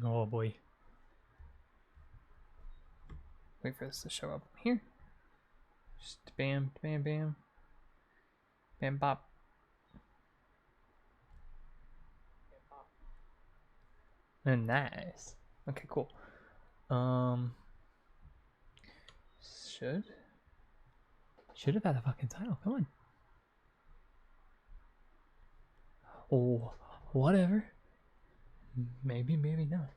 Oh boy. Wait for this to show up here. Just bam, bam, bam. Bam, bop. And nice. Okay, cool. Should have had a fucking title. Come on. Oh, whatever. Maybe, maybe not.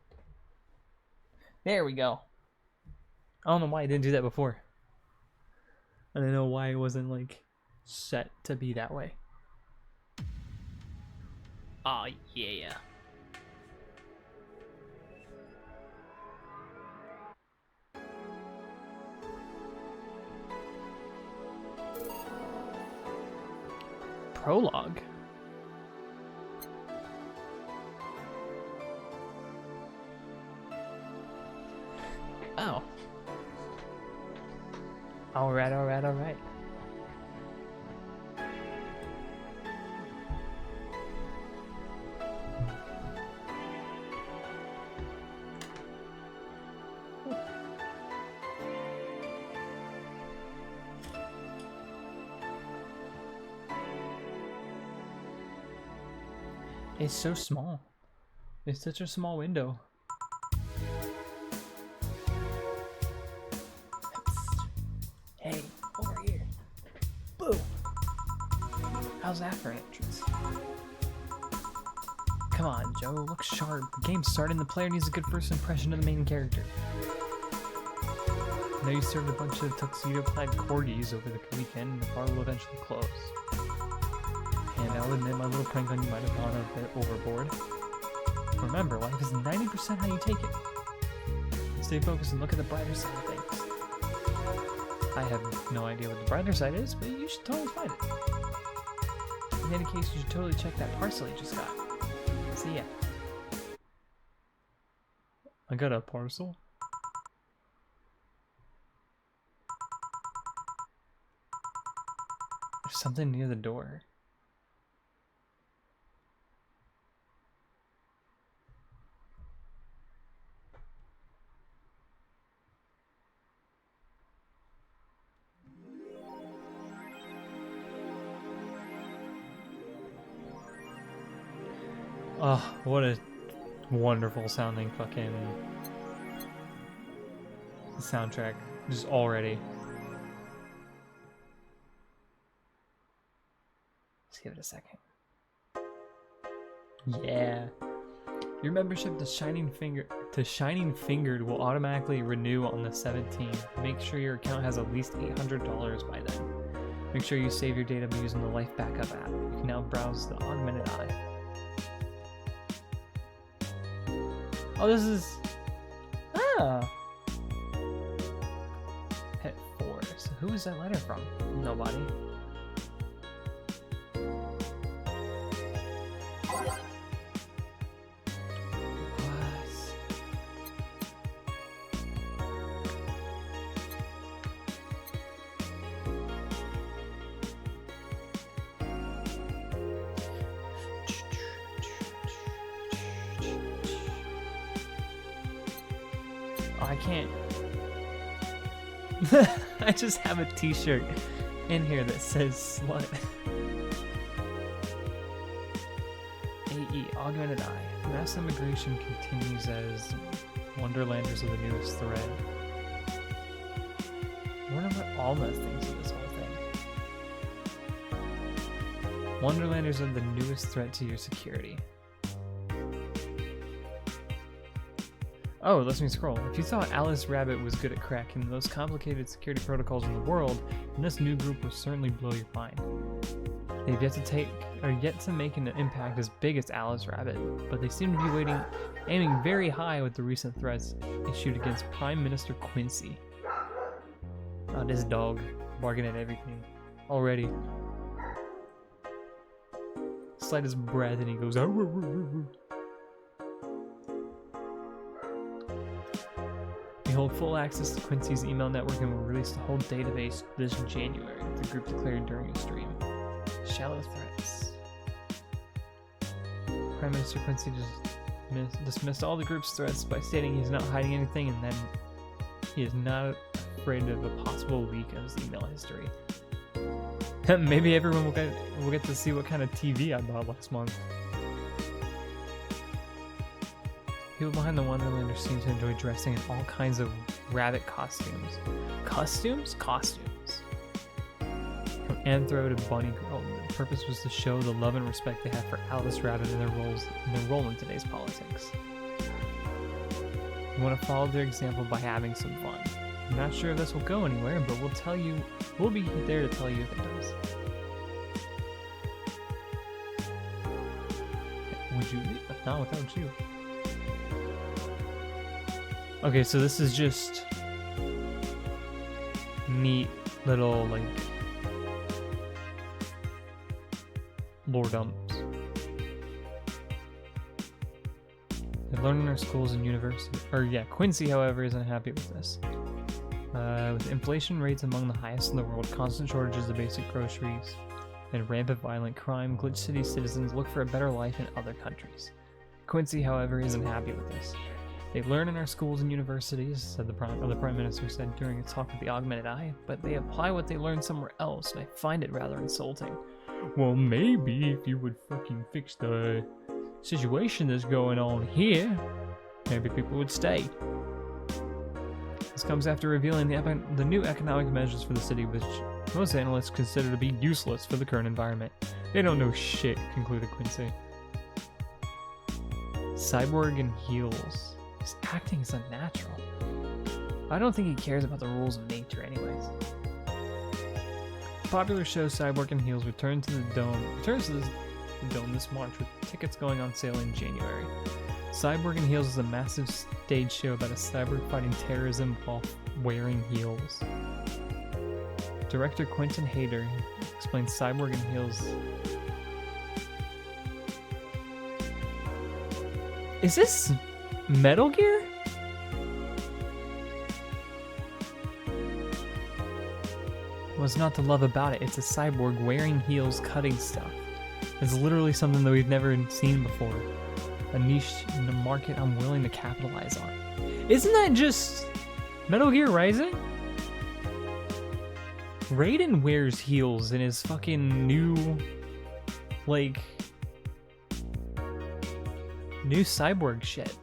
There we go. I don't know why I didn't do that before. I don't know why it wasn't like set to be that way. Oh yeah. Prologue. Oh. Alright. It's so small. It's such a small window. Hey, over here. Boom. How's that for an entrance? Come on, Joe, look sharp. The game's starting. The player needs a good first impression of the main character. I know you served a bunch of tuxedo-clad corgis over the weekend, and the bar will eventually close. And I'll admit my little prank on you might have gone a bit overboard. Remember, life is 90% how you take it. Stay focused and look at the brighter side of things. I have no idea what the brighter side is, but you should totally find it. In any case, you should totally check that parcel you just got. See ya. I got a parcel? There's something near the door. Oh, what a wonderful sounding fucking soundtrack, just already. Let's give it a second. Yeah. Your membership to Shining Fingered will automatically renew on the 17th. Make sure your account has at least $800 by then. Make sure you save your data by using the Life Backup app. You can now browse the Augmented Eye. Oh, this is... Ah! Pet 4. So who is that letter from? Nobody. I can't. I just have a t-shirt in here that says slut. AE, Augmented Eye. Mass immigration continues as Wonderlanders are the newest threat. I wonder what Alma thinks of this whole thing. Wonderlanders are the newest threat to your security. Oh, it lets me scroll. If you thought Alice Rabbit was good at cracking the most complicated security protocols in the world, then this new group will certainly blow your mind. They've yet to make an impact as big as Alice Rabbit, but they seem to be aiming very high with the recent threats issued against Prime Minister Quincy. Oh, this dog, barking at everything. Already. Slightest breath and he goes, "Arr, arr, arr, arr." We hold full access to Quincy's email network and will release the whole database this January, the group declared during a stream. Shallow threats. Prime Minister Quincy dismissed all the group's threats by stating he's not hiding anything, and then he is not afraid of a possible leak of his email history. Maybe everyone will get to see what kind of TV I bought last month. People behind the Wonderlander seem to enjoy dressing in all kinds of rabbit costumes. Costumes? Costumes. From Anthro to Bunny Girl, the purpose was to show the love and respect they have for Alice Rabbit and their role in today's politics. We want to follow their example by having some fun. I'm not sure if this will go anywhere, but we'll be there to tell you if it does. Would you leave? Not without you. Okay, so this is just neat little, like, lore dumps. They learn in our schools and university. Quincy, however, isn't happy with this. With inflation rates among the highest in the world, constant shortages of basic groceries, and rampant violent crime, Glitch City citizens look for a better life in other countries. Quincy, however, isn't happy with this. They learn in our schools and universities, said the Prime Minister said during a talk with the Augmented Eye, but they apply what they learn somewhere else, and I find it rather insulting. Well, maybe if you would fucking fix the situation that's going on here, maybe people would stay. This comes after revealing the new economic measures for the city, which most analysts consider to be useless for the current environment. They don't know shit, concluded Quincy. Cyborg in heels. His acting is unnatural. I don't think he cares about the rules of nature anyways. The popular show Cyborg in Heels returns to the Dome this March with tickets going on sale in January. Cyborg in Heels is a massive stage show about a cyborg fighting terrorism while wearing heels. Director Quentin Hayter explains Cyborg in Heels. Is this Metal Gear? What's not to love about it? It's a cyborg wearing heels cutting stuff. It's literally something that we've never seen before. A niche in the market I'm willing to capitalize on. Isn't that just Metal Gear Rising? Raiden wears heels in his fucking new cyborg shit.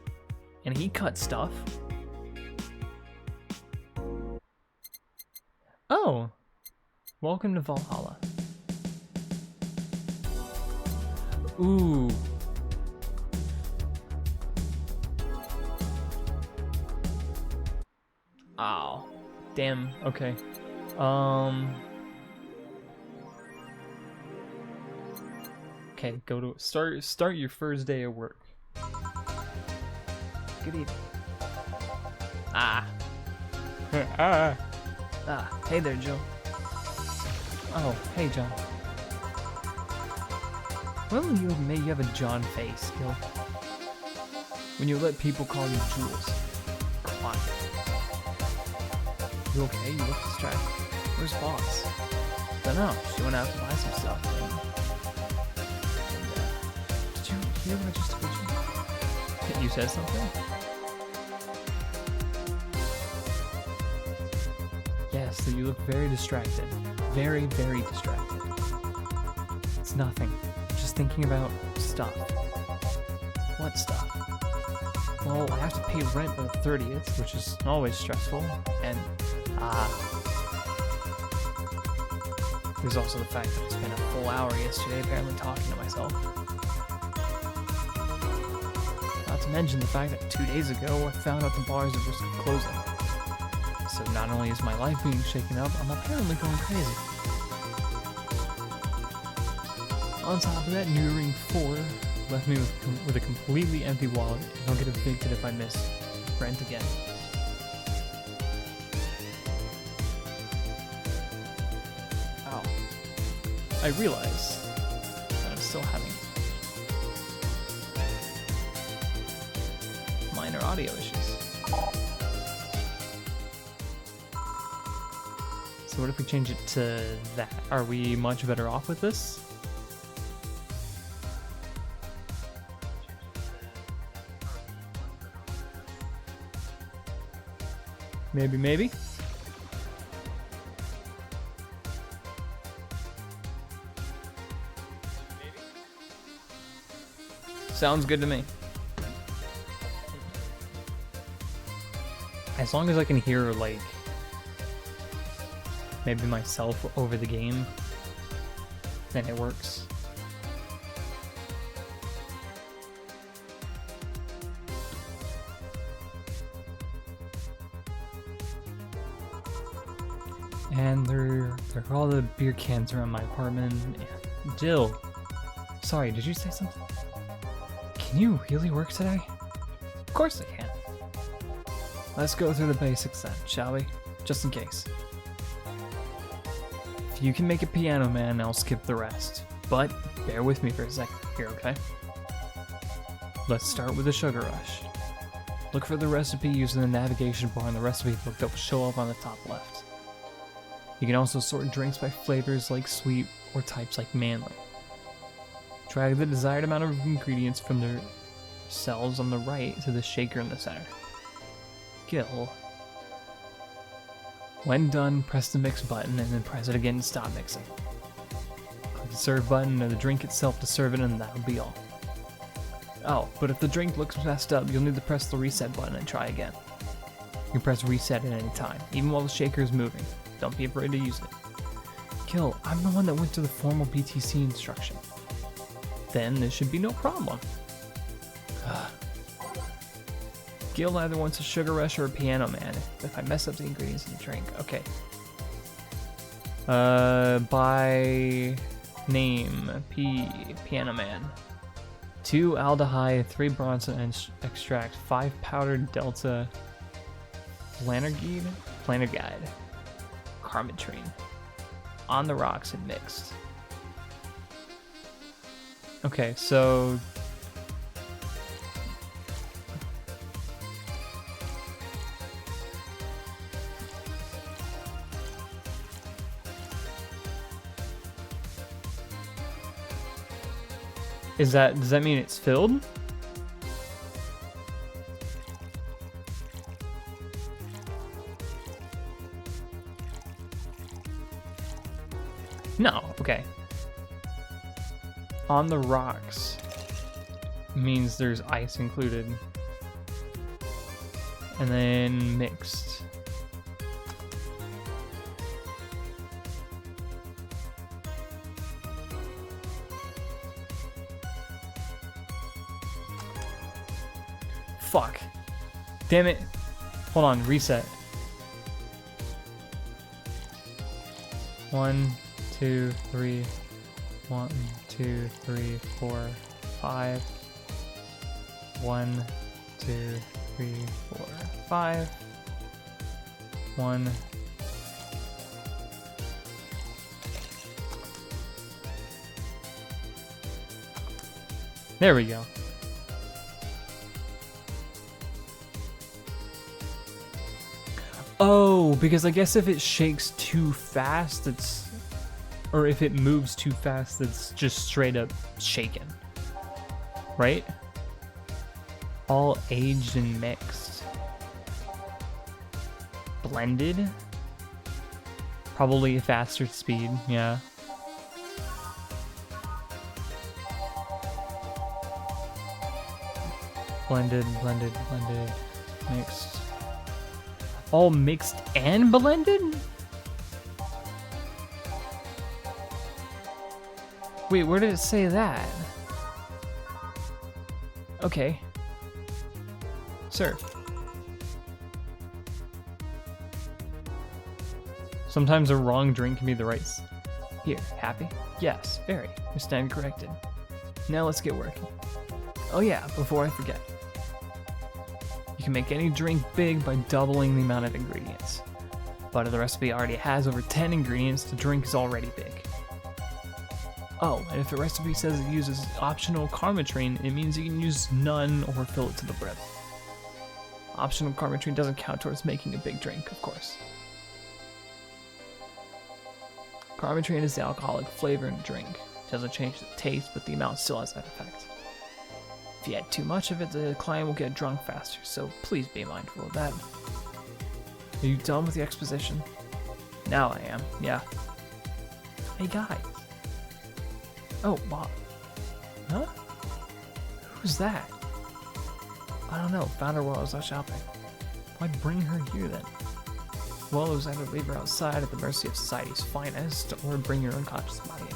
And he cuts stuff. Oh. Welcome to Valhalla. Ooh. Ow. Damn. Okay. Okay, go to start your first day of work. Good evening. Ah. Hey there, Joe. Oh, hey, John. When will you admit you have a John face, Gil? When you let people call you Jules. Come on. You okay? You look distracted. Where's Boss? Dunno. She went out to buy some stuff. Did you hear what I just told you? You said something? Yes, so you look very distracted. Very, very distracted. It's nothing. I'm just thinking about stuff. What stuff? Well, I have to pay rent on the 30th, which is always stressful, and there's also the fact that I spent a full hour yesterday apparently talking to myself. Not to mention the fact that 2 days ago I found out the bars are just closing. So not only is my life being shaken up, I'm apparently going crazy. On top of that, New Ring 4 left me with a completely empty wallet, and I'll get evicted if I miss rent again. Ow. I realize that I'm still having minor audio issues. So what if we change it to that? Are we much better off with this? Maybe, maybe. Sounds good to me. As long as I can hear, like, maybe myself over the game, then it works. And there are all the beer cans around my apartment. Jill, sorry, did you say something? Can you really work today? Of course I can. Let's go through the basics then, shall we? Just in case. If you can make a Piano Man, I'll skip the rest. But bear with me for a second here, okay? Let's start with the Sugar Rush. Look for the recipe using the navigation bar in the recipe book that will show up on the top left. You can also sort drinks by flavors like sweet or types like manly. Drag the desired amount of ingredients from their cells on the right to the shaker in the center. Gil. When done, press the mix button and then press it again to stop mixing. Click the serve button or the drink itself to serve it, and that'll be all. Oh, but if the drink looks messed up, you'll need to press the reset button and try again. You can press reset at any time, even while the shaker is moving. Don't be afraid to use it. Gil, I'm the one that went to the formal BTC instruction. Then this should be no problem. Gil either wants a Sugar Rush or a Piano Man if I mess up the ingredients in the drink. Okay. By name, Piano Man. 2 aldehyde, 3 Bronson extract, 5 powdered Delta Flanergide, Carmitrine. On the rocks and mixed. Okay, so does that mean it's filled? No, okay. On the rocks means there's ice included. And then mixed. Fuck. Damn it. Hold on, reset. 1, 2, 3. 1, 2, 3, 4, 5. 1, 2, 3, 4, 5. 1. There we go. Oh, because I guess if it shakes too fast, or if it moves too fast, it's just straight up shaken. Right? All aged and mixed. Blended? Probably a faster speed, yeah. Blended, mixed. All mixed and blended? Wait, where did it say that? Okay. Serve. Sometimes a wrong drink can be the right. Here, happy? Yes, very. You stand corrected. Now let's get working. Oh yeah, before I forget. You can make any drink big by doubling the amount of ingredients. But if the recipe already has over 10 ingredients, the drink is already big. Oh, and if the recipe says it uses optional Carmitrine, it means you can use none or fill it to the brim. Optional Carmitrine doesn't count towards making a big drink, of course. Carmitrine is the alcoholic flavor in a drink. It doesn't change the taste, but the amount still has that effect. If you add too much of it, the client will get drunk faster, so please be mindful of that. Are you done with the exposition? Now I am, yeah. Hey guys. Oh, Bob. Huh? Who's that? I don't know, found her while I was out shopping. Why'd bring her here then? Well, it was either leave her outside at the mercy of society's finest, or bring your unconscious body in.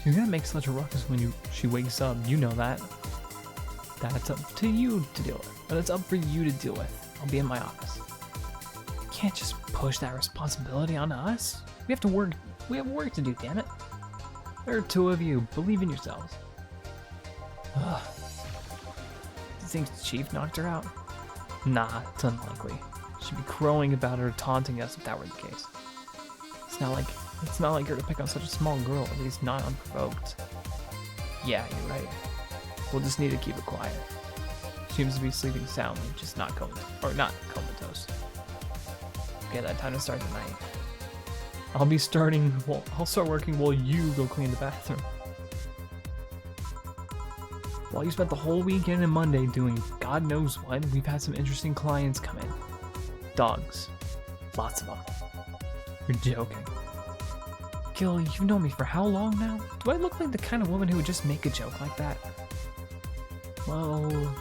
You're gonna make such a ruckus when she wakes up, you know that. That's up to you to deal with, but it's up for you to deal with. I'll be in my office. You can't just push that responsibility onto us. We have to work. We have work to do, damn it. There are two of you. Believe in yourselves. Ugh. Do you think the chief knocked her out? Nah, it's unlikely. She'd be crowing about it or taunting us if that were the case. It's not like her to pick on such a small girl, at least not unprovoked. Yeah, you're right. We'll just need to keep it quiet. She seems to be sleeping soundly, just not comatose. Okay, that time to start tonight. I'll start working while you go clean the bathroom. While you spent the whole weekend and Monday doing God knows what, we've had some interesting clients come in. Dogs. Lots of them. You're joking. Gil, you've known me for how long now? Do I look like the kind of woman who would just make a joke like that? Well...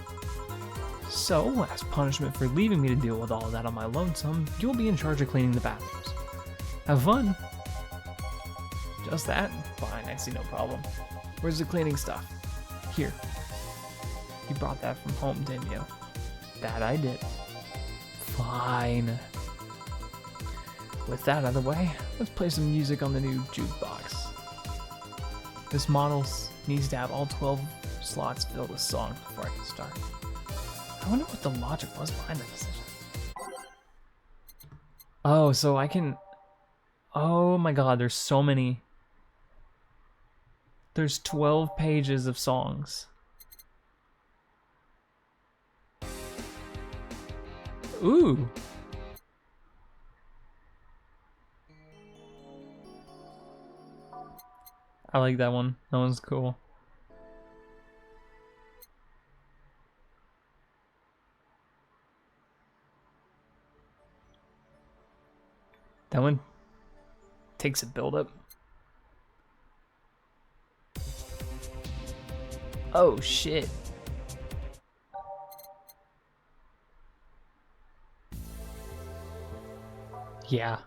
So, as punishment for leaving me to deal with all of that on my lonesome, you'll be in charge of cleaning the bathrooms. Have fun. Just that? Fine, I see no problem. Where's the cleaning stuff? Here. You brought that from home, didn't you? That I did. Fine. With that out of the way, let's play some music on the new jukebox. This model needs to have all 12 slots filled with songs before I can start. I wonder what the logic was behind that decision. Oh, so I can... Oh my god, there's so many. There's 12 pages of songs. Ooh. I like that one. That one's cool. That one takes a build up. Oh shit. Yeah.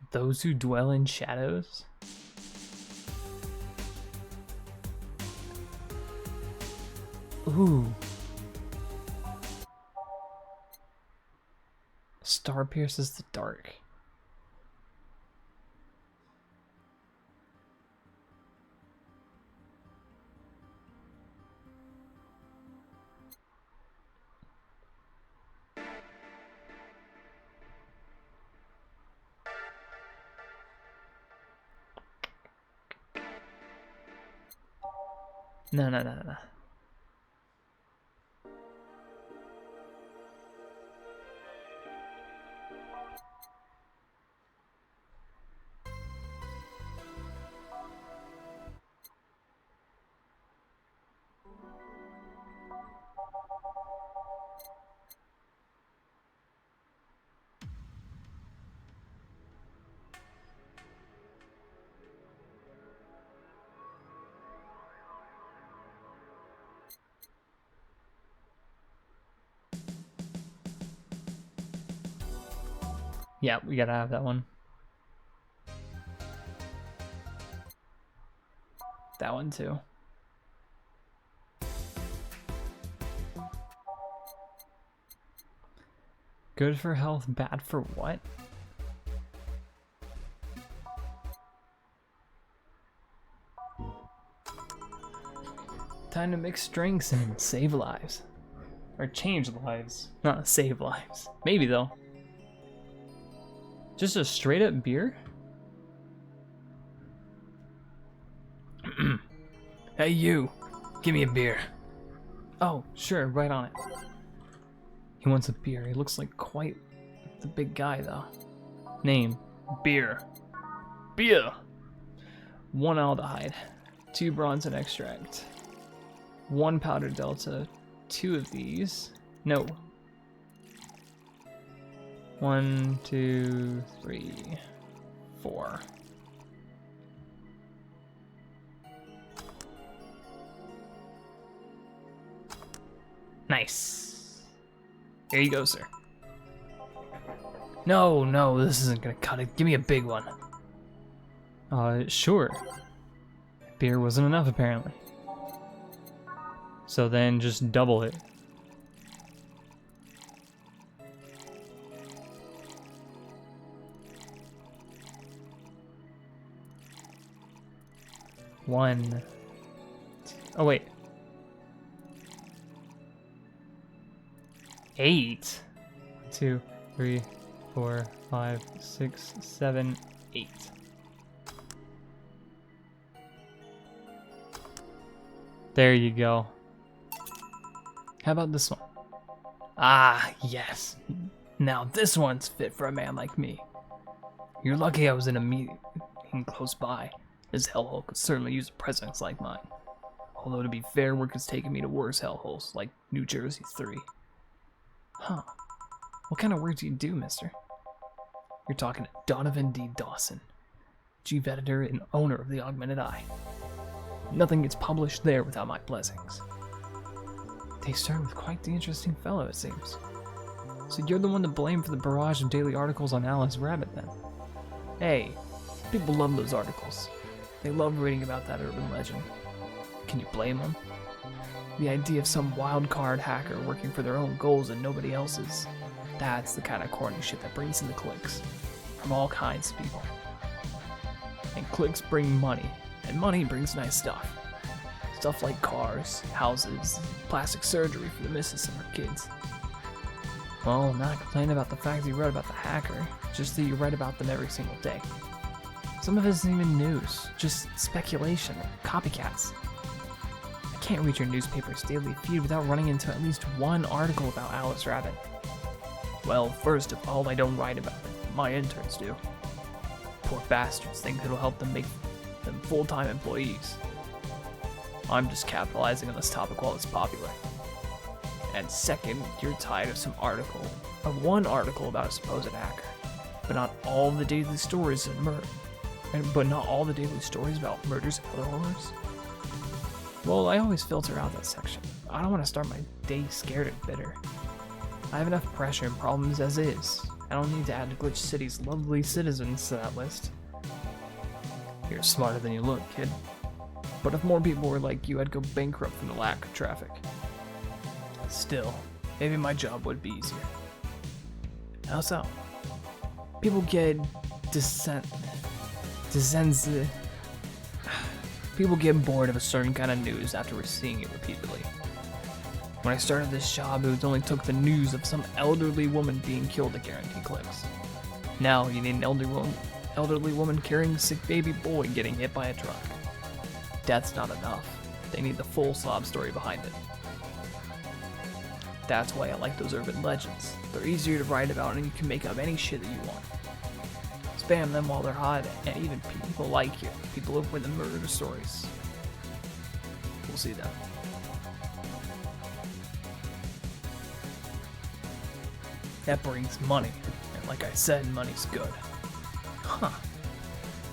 Those who dwell in shadows? Ooh. Star pierces the dark. No. Yeah, we gotta have that one. That one too. Good for health, bad for what? Time to mix drinks and save lives. Or change lives, not save lives. Maybe though. Just a straight up beer? Hey you, give me a beer. Oh, sure, right on it. He wants a beer. He looks like quite the big guy though. Name, beer. Beer. 1 aldehyde, 2 bronze extract. 1 powder delta, 2 of these. No. 1, 2, 3, 4. Nice. Here you go, sir. No, no, this isn't gonna cut it. Give me a big one. Sure. Beer wasn't enough, apparently. So then just double it. One. Oh, wait. 8. 2, 3, 4, 5, 6, 7, 8. There you go. How about this one? Ah, yes. Now this one's fit for a man like me. You're lucky I was in a meeting close by. This hellhole could certainly use a presence like mine. Although to be fair, work has taken me to worse hellholes, like New Jersey 3. Huh. What kind of work do you do, mister? You're talking to Donovan D. Dawson, chief editor and owner of the Augmented Eye. Nothing gets published there without my blessings. They started with quite the interesting fellow, it seems. So you're the one to blame for the barrage of daily articles on Alice Rabbit, then? Hey, people love those articles. They love reading about that urban legend. Can you blame them? The idea of some wild card hacker working for their own goals and nobody else's. That's the kind of corny shit that brings in the clicks. From all kinds of people. And clicks bring money. And money brings nice stuff. Stuff like cars, houses, plastic surgery for the missus and her kids. Well, I'm not complaining about the fact that you wrote about the hacker, just that you write about them every single day. Some of it isn't even news, just speculation, copycats. I can't read your newspaper's daily feed without running into at least one article about Alice Rabbit. Well, first of all, I don't write about it. My interns do. Poor bastards think it'll help them make them full-time employees. I'm just capitalizing on this topic while it's popular. And second, you're tired of one article about a supposed hacker, but not all the daily stories of murder. But not all the daily stories about murders and other horrors. Well, I always filter out that section. I don't want to start my day scared and bitter. I have enough pressure and problems as is. I don't need to add Glitch City's lovely citizens to that list. You're smarter than you look, kid. But if more people were like you, I'd go bankrupt from the lack of traffic. Still, maybe my job would be easier. How so? People get People get bored of a certain kind of news after seeing it repeatedly. When I started this job, it only took the news of some elderly woman being killed to guarantee clicks. Now you need an elderly woman carrying a sick baby boy getting hit by a truck. That's not enough. They need the full sob story behind it. That's why I like those urban legends. They're easier to write about and you can make up any shit that you want. Spam them while they're hot, and even people like you, people over the murder stories. We'll see then. That brings money, and like I said, money's good. Huh.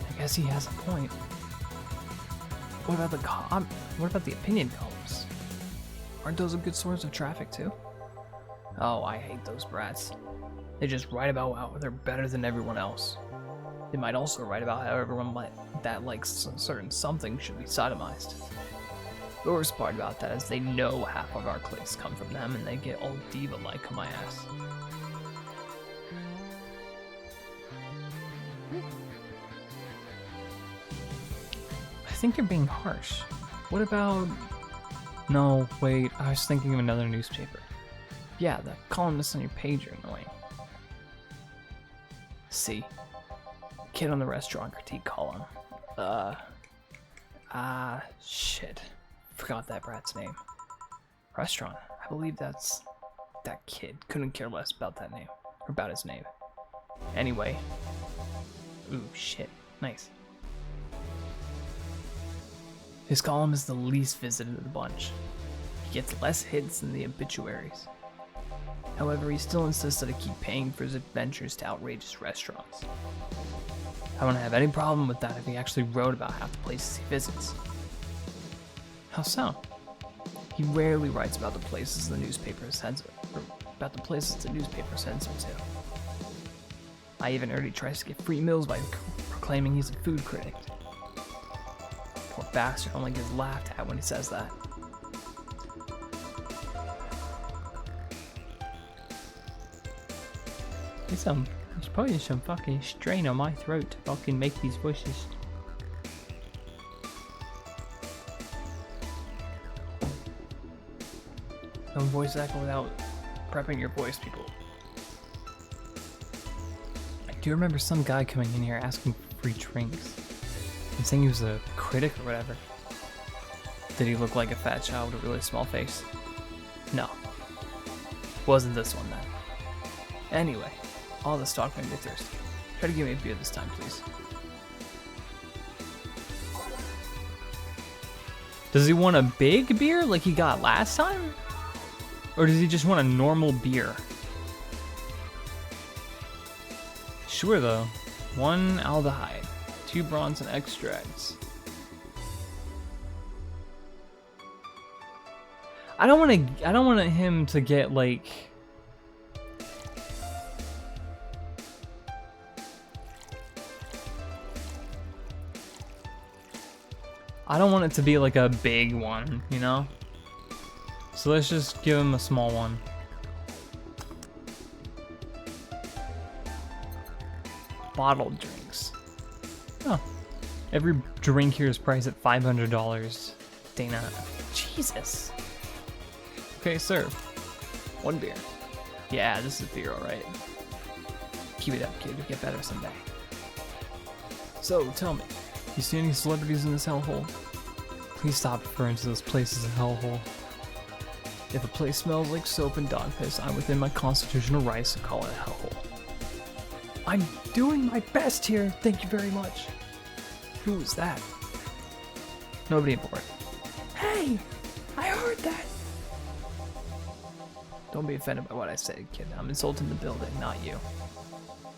I guess he has a point. What about the opinion columns? Aren't those a good source of traffic too? Oh, I hate those brats. They just write about how they're better than everyone else. They might also write about how everyone that likes a certain something should be sodomized. The worst part about that is they know half of our clicks come from them and they get all diva-like on my ass. I think you're being harsh. What about... No, wait, I was thinking of another newspaper. Yeah, the columnists on your page are annoying. See. Kid on the restaurant critique column. Shit. Forgot that brat's name. Restaurant. I believe that's that kid. Couldn't care less about that name. Or about his name. Anyway. Ooh, shit. Nice. His column is the least visited of the bunch. He gets less hits than the obituaries. However, he still insists that I keep paying for his adventures to outrageous restaurants. I wouldn't have any problem with that if he actually wrote about half the places he visits. How so? He rarely writes about the places the newspaper sends him, or about the places the newspaper sends him to. I even heard he tries to get free meals by proclaiming he's a food critic. Poor bastard only gets laughed at when he says that. There's probably some fucking strain on my throat to fucking make these voices. No voice acting without prepping your voice, people. I do remember some guy coming in here asking for free drinks and saying he was a critic or whatever. Did he look like a fat child with a really small face? No. Wasn't this one then. Anyway, all this talk made me thirsty. Try to give me a beer this time, please. Does he want a big beer like he got last time? Or does he just want a normal beer? Sure though. 1 aldehyde, 2 bronze and extracts. I don't want him to get like I don't want it to be like a big one, you know? So let's just give him a small one. Bottled drinks. Oh. Every drink here is priced at $500. Dana. Jesus. Okay, serve. 1 beer. Yeah, this is beer, alright. Keep it up, kid. You'll get better someday. So, tell me. You see any celebrities in this hellhole? Please stop referring to those places as a hellhole. If a place smells like soap and dog piss, I'm within my constitutional rights to call it a hellhole. I'm doing my best here, thank you very much. Who was that? Nobody important. Hey! I heard that! Don't be offended by what I said, kid. I'm insulting the building, not you.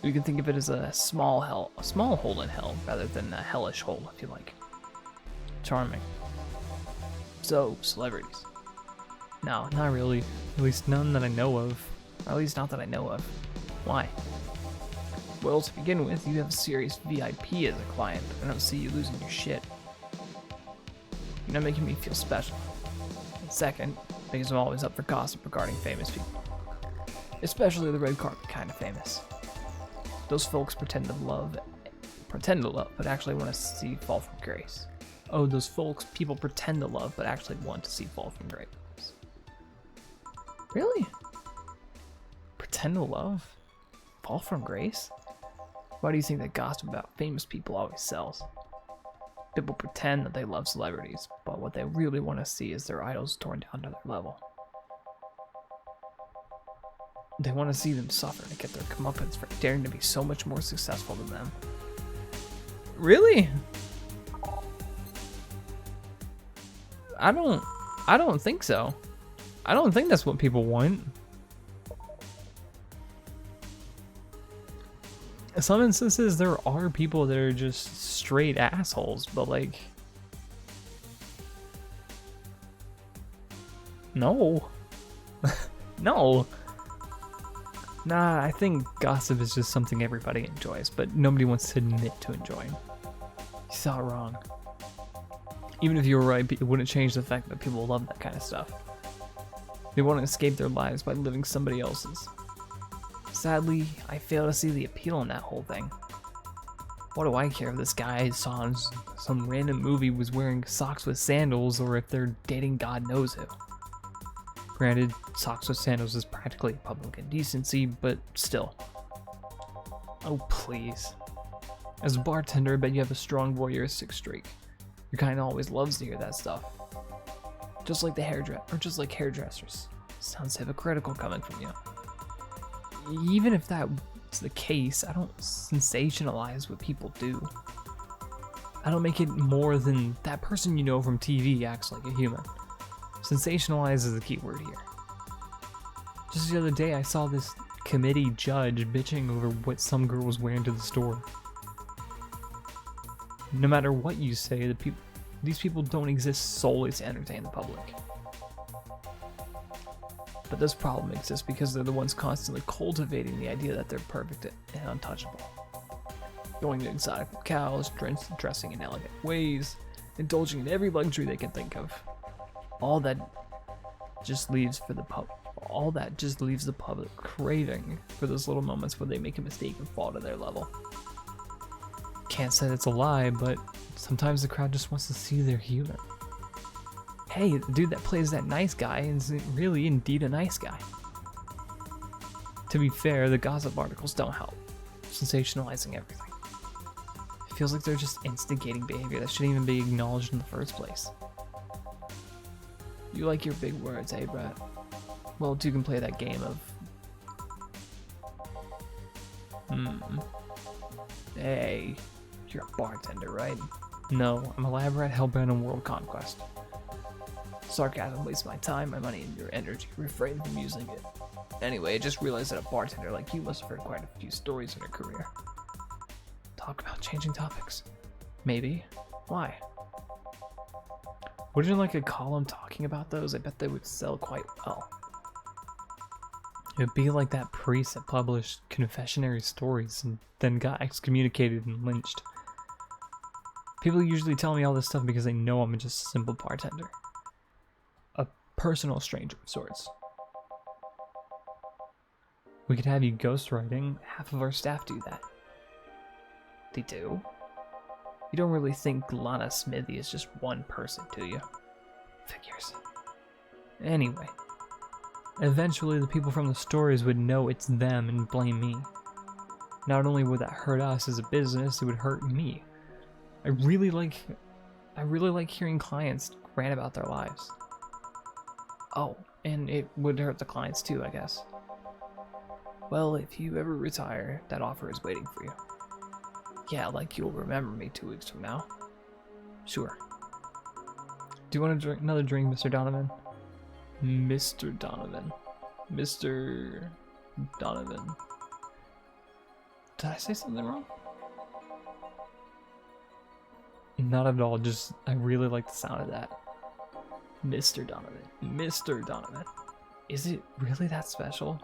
You can think of it as a small hole in hell, rather than a hellish hole, if you like. Charming. So, celebrities. No, not really. At least none that I know of. Or at least not that I know of. Why? Well, to begin with, you have a serious VIP as a client. I don't see you losing your shit. You're not making me feel special. And second, because I'm always up for gossip regarding famous people. Especially the red carpet kind of famous. Those folks pretend to love, but actually want to see fall from grace. Oh, those folks people pretend to love, but actually want to see fall from grace. Really? Pretend to love? Fall from grace? Why do you think that gossip about famous people always sells? People pretend that they love celebrities, but what they really want to see is their idols torn down to their level. They want to see them suffer to get their comeuppance for daring to be so much more successful than them. Really? I don't think so. I don't think that's what people want. In some instances, there are people that are just straight assholes, but like... No. No. Nah, I think gossip is just something everybody enjoys, but nobody wants to admit to enjoying. You saw it wrong. Even if you were right, it wouldn't change the fact that people love that kind of stuff. They want to escape their lives by living somebody else's. Sadly, I fail to see the appeal in that whole thing. What do I care if this guy I saw in some random movie was wearing socks with sandals or if they're dating God knows who? Granted, socks with sandals is practically public indecency, but still. Oh, please. As a bartender, I bet you have a strong voyeuristic streak. Your kind always loves to hear that stuff. Just like hairdressers. Sounds hypocritical coming from you. Even if that's the case, I don't sensationalize what people do. I don't make it more than that person you know from TV acts like a human. Sensationalize is the key word here. Just the other day, I saw this committee judge bitching over what some girl was wearing to the store. No matter what you say, these people don't exist solely to entertain the public. But this problem exists because they're the ones constantly cultivating the idea that they're perfect and untouchable. Going to exotic locales, dressing in elegant ways, indulging in every luxury they can think of. All that just leaves the public craving for those little moments where they make a mistake and fall to their level. Can't say it's a lie, but sometimes the crowd just wants to see they're human. Hey, the dude that plays that nice guy is really indeed a nice guy. To be fair, the gossip articles don't help, sensationalizing everything. It feels like they're just instigating behavior that shouldn't even be acknowledged in the first place. You like your big words, eh, Brett? Well, you can play that game of... Hey, you're a bartender, right? No, I'm a lab rat hellbent on world conquest. Sarcasm wastes my time, my money, and your energy. Refrain from using it. Anyway, I just realized that a bartender like you must have heard quite a few stories in your career. Talk about changing topics. Maybe. Why? Wouldn't you like a column talking about those? I bet they would sell quite well. It'd be like that priest that published confessionary stories and then got excommunicated and lynched. People usually tell me all this stuff because they know I'm just a simple bartender. A personal stranger of sorts. We could have you ghostwriting. Half of our staff do that. They do? You don't really think Lana Smithy is just one person, do you? Figures. Anyway. Eventually, the people from the stories would know it's them and blame me. Not only would that hurt us as a business, it would hurt me. I really like hearing clients rant about their lives. Oh, and it would hurt the clients too, I guess. Well, if you ever retire, that offer is waiting for you. Yeah, like you'll remember me 2 weeks from now. Sure. Do you want to drink another drink, Mr. Donovan? Mr. Donovan. Mr. Donovan. Did I say something wrong? Not at all, just I really like the sound of that. Mr. Donovan. Mr. Donovan. Is it really that special?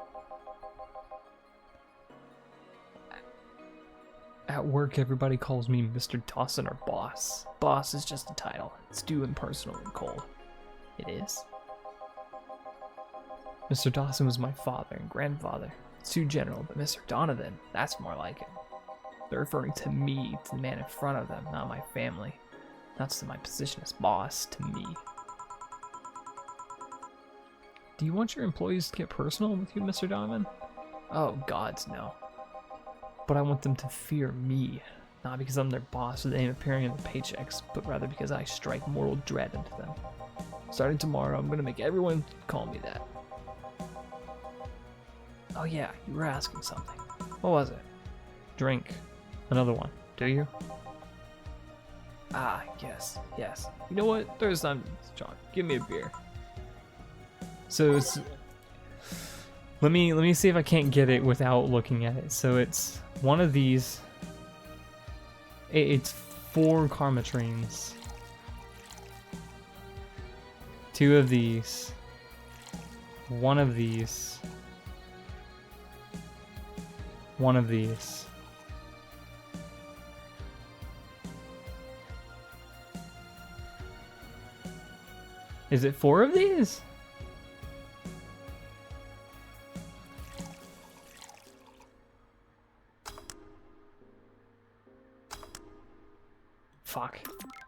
At work, everybody calls me Mr. Dawson or Boss. Boss is just a title. It's too impersonal and cold. It is? Mr. Dawson was my father and grandfather. It's too general, but Mr. Donovan, that's more like it. They're referring to me, to the man in front of them, not my family. That's to my position as boss, to me. Do you want your employees to get personal with you, Mr. Donovan? Oh, gods, no. But I want them to fear me, not because I'm their boss or they ain't appearing in the paychecks, but rather because I strike mortal dread into them. Starting tomorrow, I'm gonna make everyone call me that. Oh yeah, you were asking something. What was it? Drink. Another one. Do you? Ah, yes. You know what? There's time, John. Give me a beer. So it's... Let me see if I can't get it without looking at it. So it's one of these. It's 4 Karmatrines. 2 of these. 1 of these. 1 of these. Is it 4 of these? Fuck.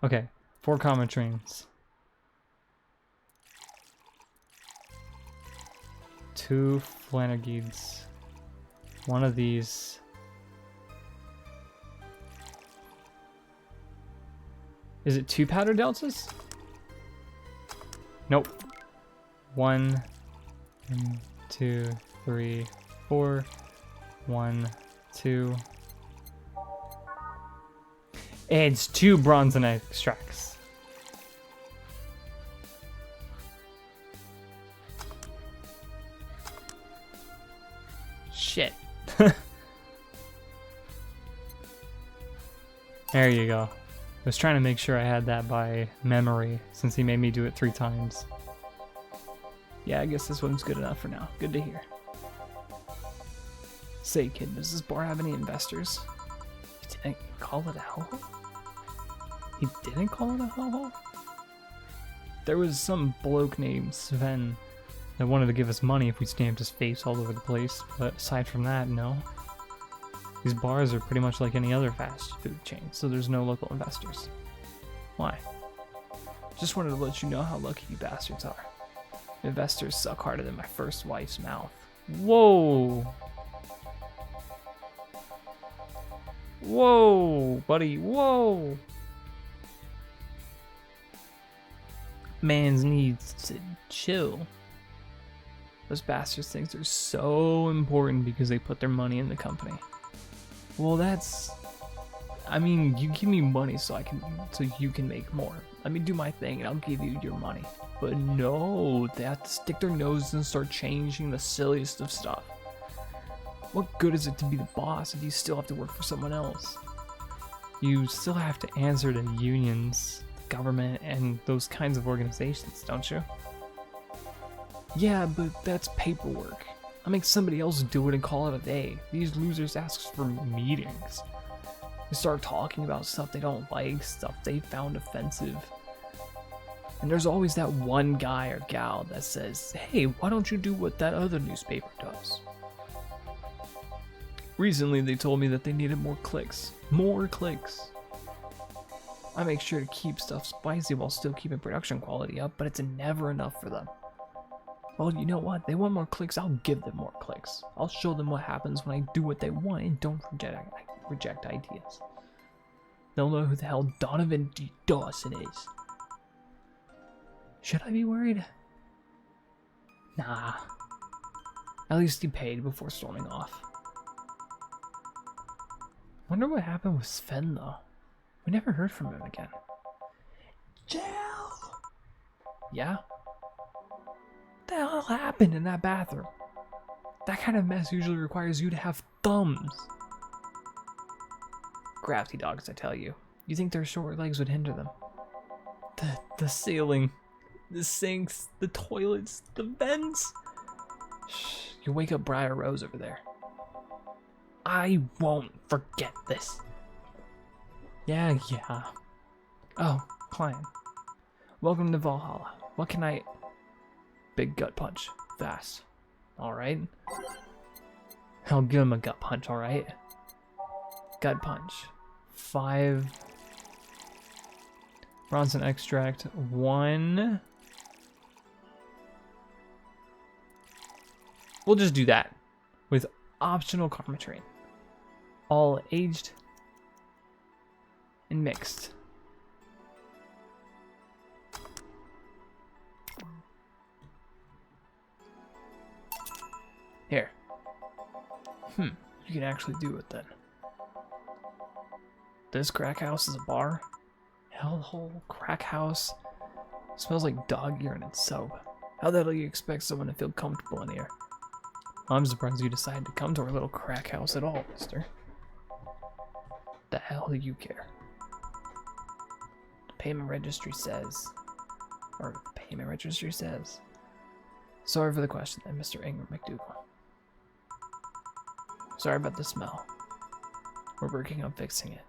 Okay, 4 Karmatrines. 2 Flanagades. 1 of these. Is it 2 powder deltas? Nope. 1, 2, 3, 4. 1, 2. It's 2 bronzonite extracts. Shit. There you go. I was trying to make sure I had that by memory since he made me do it 3 times. Yeah, I guess this one's good enough for now. Good to hear. Say, kid, does this bar have any investors? He didn't call it a hellhole? He didn't call it a hellhole? There was some bloke named Sven that wanted to give us money if we stamped his face all over the place, but aside from that, no. These bars are pretty much like any other fast food chain, so there's no local investors. Why? Just wanted to let you know how lucky you bastards are. Investors suck harder than my first wife's mouth. Whoa! Whoa, buddy, whoa! Mans needs to chill. Those bastards think they're so important because they put their money in the company. Well, that's... I mean, you give me money so you can make more. Let me do my thing and I'll give you your money. But no, they have to stick their noses and start changing the silliest of stuff. What good is it to be the boss if you still have to work for someone else? You still have to answer to unions, government, and those kinds of organizations, don't you? Yeah, but that's paperwork. I make somebody else do it and call it a day. These losers ask for meetings. They start talking about stuff they don't like, stuff they found offensive. And there's always that one guy or gal that says, hey, why don't you do what that other newspaper does? Recently, they told me that they needed more clicks. More clicks. I make sure to keep stuff spicy while still keeping production quality up, but it's never enough for them. Well, you know what? They want more clicks, I'll give them more clicks. I'll show them what happens when I do what they want and don't reject ideas. They'll know who the hell Donovan D. Dawson is. Should I be worried? Nah. At least he paid before storming off. Wonder what happened with Sven, though. We never heard from him again. Jill! Yeah? What the hell happened in that bathroom? That kind of mess usually requires you to have thumbs. Crafty dogs, I tell you. You think their short legs would hinder them? The ceiling, the sinks, the toilets, the vents. Shh, you wake up Briar Rose over there. I won't forget this. Yeah. Oh, client. Welcome to Valhalla. What can I... Big gut punch. Fast. Alright. I'll give him a gut punch, alright? Gut punch. 5. Bronson extract. 1. We'll just do that. With optional karma train. All aged and mixed. Here. You can actually do it then. This crack house is a bar? Hellhole crack house? Smells like dog urine and soap. How the hell do you expect someone to feel comfortable in here? I'm surprised you decided to come to our little crack house at all, mister. The hell do you care? The payment registry says... Sorry for the question then, Mr. Ingram McDougal. Sorry about the smell. We're working on fixing it.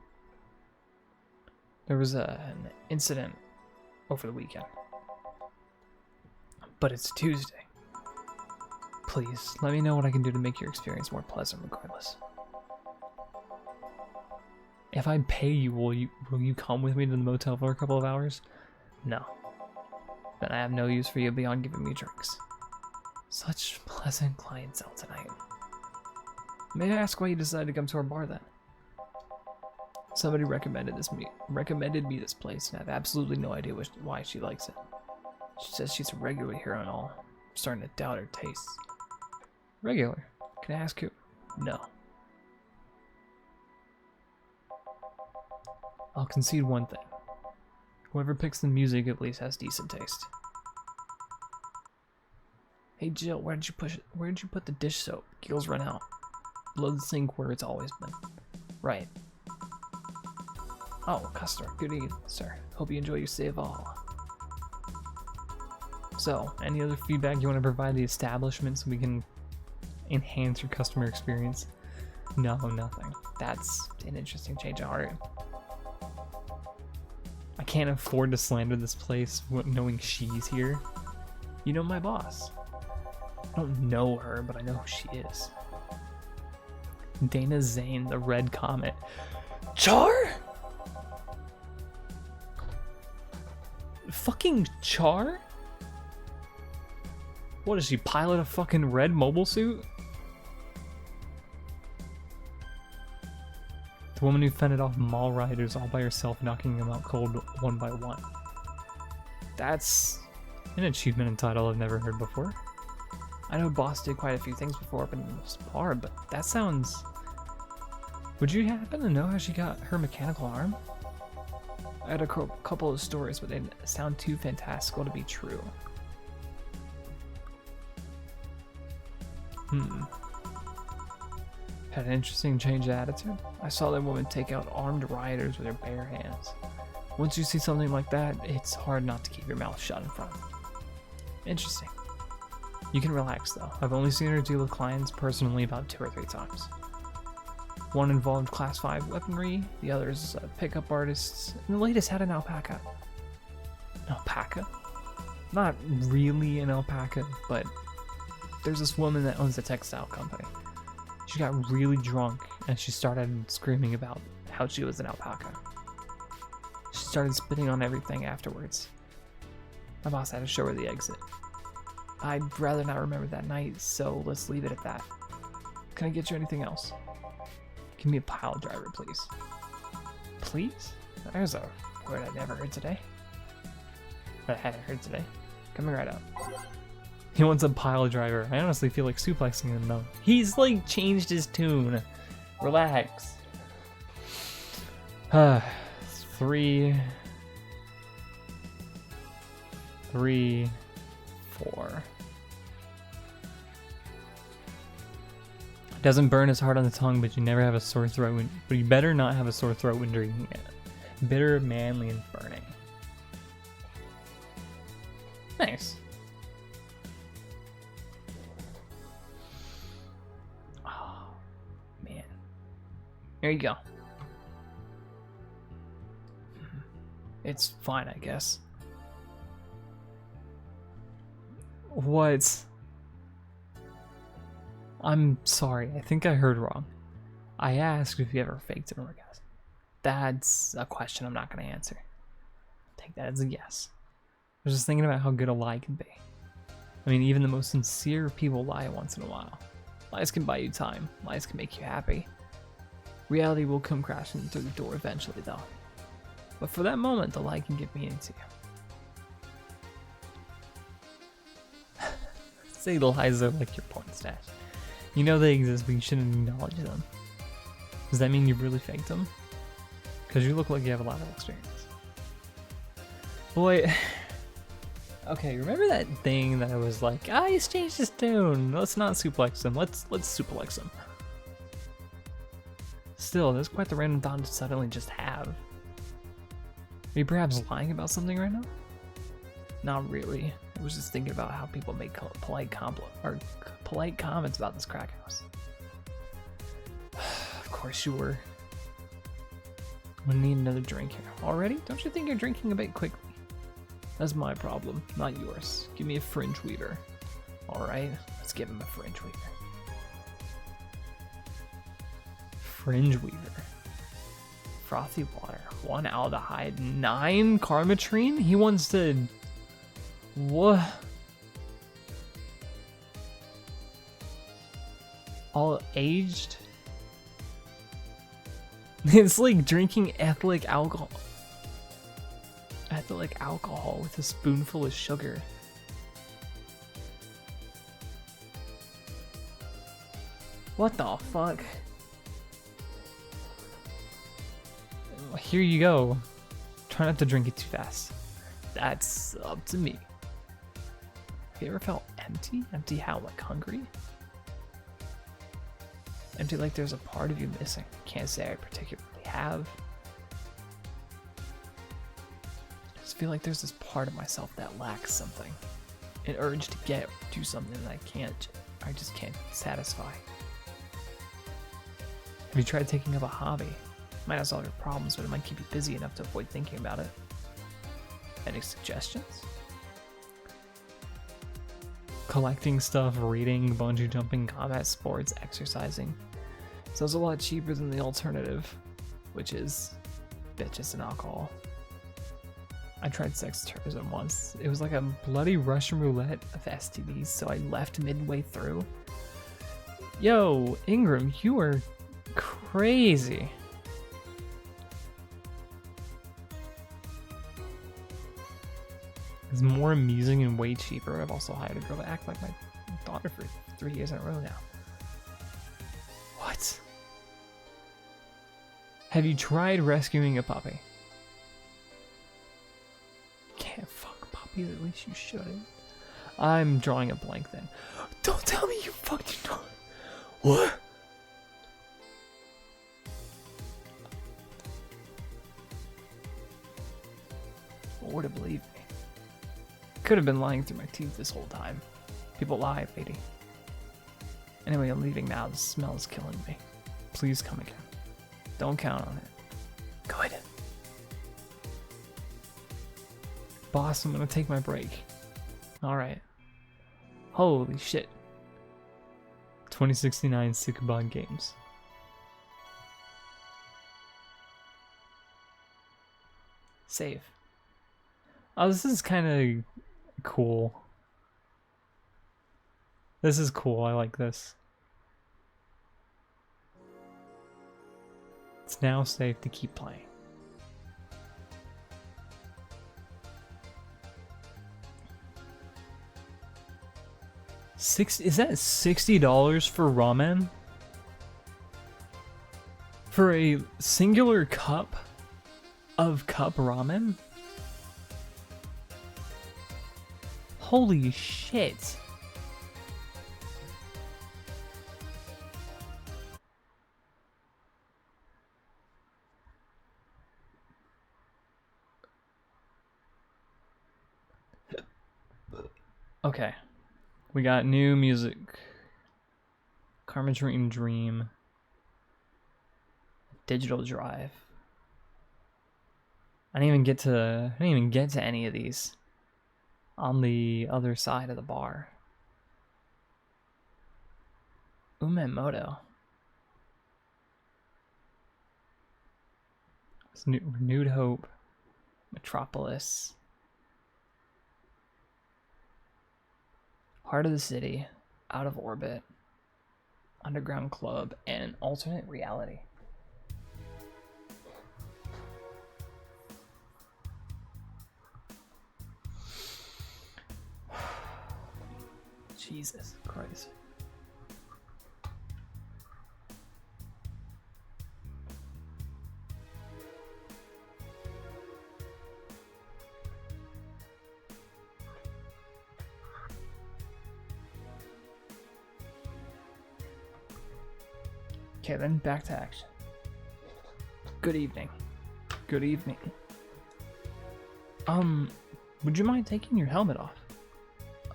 There was an incident over the weekend. But it's Tuesday. Please, let me know what I can do to make your experience more pleasant regardless. If I pay you, will you come with me to the motel for a couple of hours? No. Then I have no use for you beyond giving me drinks. Such pleasant clientele tonight. May I ask why you decided to come to our bar then? Somebody recommended me this place, and I have absolutely no idea why she likes it. She says she's a regular here and all. I'm starting to doubt her tastes. Regular? Can I ask who? No. I'll concede one thing. Whoever picks the music at least has decent taste. Hey Jill, where did you put the dish soap? Gil's run out. below the sink where it's always been. Right. Oh, customer. Good evening, sir. Hope you enjoy your stay at all. So, any other feedback you want to provide the establishment so we can enhance your customer experience? No, nothing. That's an interesting change of heart. I can't afford to slander this place knowing she's here. You know my boss. I don't know her, but I know who she is. Dana Zane, the Red Comet. Char? Fucking Char? What is she, pilot a fucking red mobile suit? The woman who fended off mall riders all by herself, knocking them out cold one by one. That's an achievement and title I've never heard before. I know Boss did quite a few things before up in this bar, but that sounds... Would you happen to know how she got her mechanical arm? I had a couple of stories, but they sound too fantastical to be true. Had an interesting change of attitude. I saw that woman take out armed rioters with her bare hands. Once you see something like that, it's hard not to keep your mouth shut in front. Interesting. You can relax though. I've only seen her deal with clients personally about 2 or 3 times. One involved class 5 weaponry, the others pickup artists, and the latest had an alpaca. An alpaca? Not really an alpaca, but there's this woman that owns a textile company. She got really drunk and she started screaming about how she was an alpaca. She started spitting on everything afterwards. My boss had to show her the exit. I'd rather not remember that night, so let's leave it at that. Can I get you anything else? Give me a pile driver, please. Please? There's a word I never heard today. That I hadn't heard today. Coming right up. He wants a pile driver. I honestly feel like suplexing him though. He's like changed his tune. Relax. 3, 4. Doesn't burn as hard on the tongue, but you never have a sore throat. But you better not have a sore throat when drinking it. Bitter, manly, and burning. Nice. Oh, man. There you go. It's fine, I guess. What? I'm sorry, I think I heard wrong. I asked if you ever faked an orgasm. That's a question I'm not going to answer. Take that as a yes. I was just thinking about how good a lie can be. I mean, even the most sincere people lie once in a while. Lies can buy you time. Lies can make you happy. Reality will come crashing through the door eventually, though. But for that moment, the lie can get me into you. Say the lies are like your porn stash. You know they exist, but you shouldn't acknowledge them. Does that mean you've really faked them? Because you look like you have a lot of experience. Boy, okay, remember that thing that I was like, he's changed his tune. Let's not suplex him. Let's suplex him. Still, that's quite the random thought to suddenly just have. Are you perhaps lying about something right now? Not really. I was just thinking about how people make polite comments about this crack house. Of course you were. I'm gonna need another drink here. Already? Don't you think you're drinking a bit quickly? That's my problem, not yours. Give me a fringe weaver. Alright, let's give him a fringe weaver. Fringe weaver. Frothy water. 1 aldehyde. 9 carmetrine? He wants to... What? All aged? It's like drinking ethylene alcohol. Ethylene alcohol with a spoonful of sugar. What the fuck? Here you go. Try not to drink it too fast. That's up to me. Have you ever felt empty? Empty how? Like hungry? Empty like there's a part of you missing. Can't say I particularly have. I just feel like there's this part of myself that lacks something. An urge to do something that I just can't satisfy. Have you tried taking up a hobby? It might not solve your problems, but it might keep you busy enough to avoid thinking about it. Any suggestions? Collecting stuff, reading, bungee jumping, combat sports, exercising. Sounds a lot cheaper than the alternative, which is bitches and alcohol. I tried sex tourism once. It was like a bloody Russian roulette of STDs, so I left midway through. Yo, Ingram, you are crazy. It's more amusing and way cheaper. I've also hired a girl to act like my daughter for 3 years in a row now. What? Have you tried rescuing a puppy? Can't fuck puppies, at least you shouldn't. I'm drawing a blank then. Don't tell me you fucked your daughter. What? Or to believe me. Could have been lying through my teeth this whole time. People lie, lady. Anyway, I'm leaving now. The smell is killing me. Please come again. Don't count on it. Good. Boss, I'm gonna take my break. Alright. Holy shit. 2069 Cyberpunk games. Save. Oh, this is kind of cool. This is cool. I like this. It's now safe to keep playing. Is that $60 for ramen? For a singular cup of cup ramen? Holy shit. Okay. We got new music. Karma Dream. Digital Drive. I didn't even get to any of these. On the other side of the bar. Umemoto. It's Renewed Hope. Metropolis. Heart of the City. Out of Orbit. Underground Club. And Alternate Reality. Jesus Christ. Okay, then back to action. Good evening. Good evening. Would you mind taking your helmet off?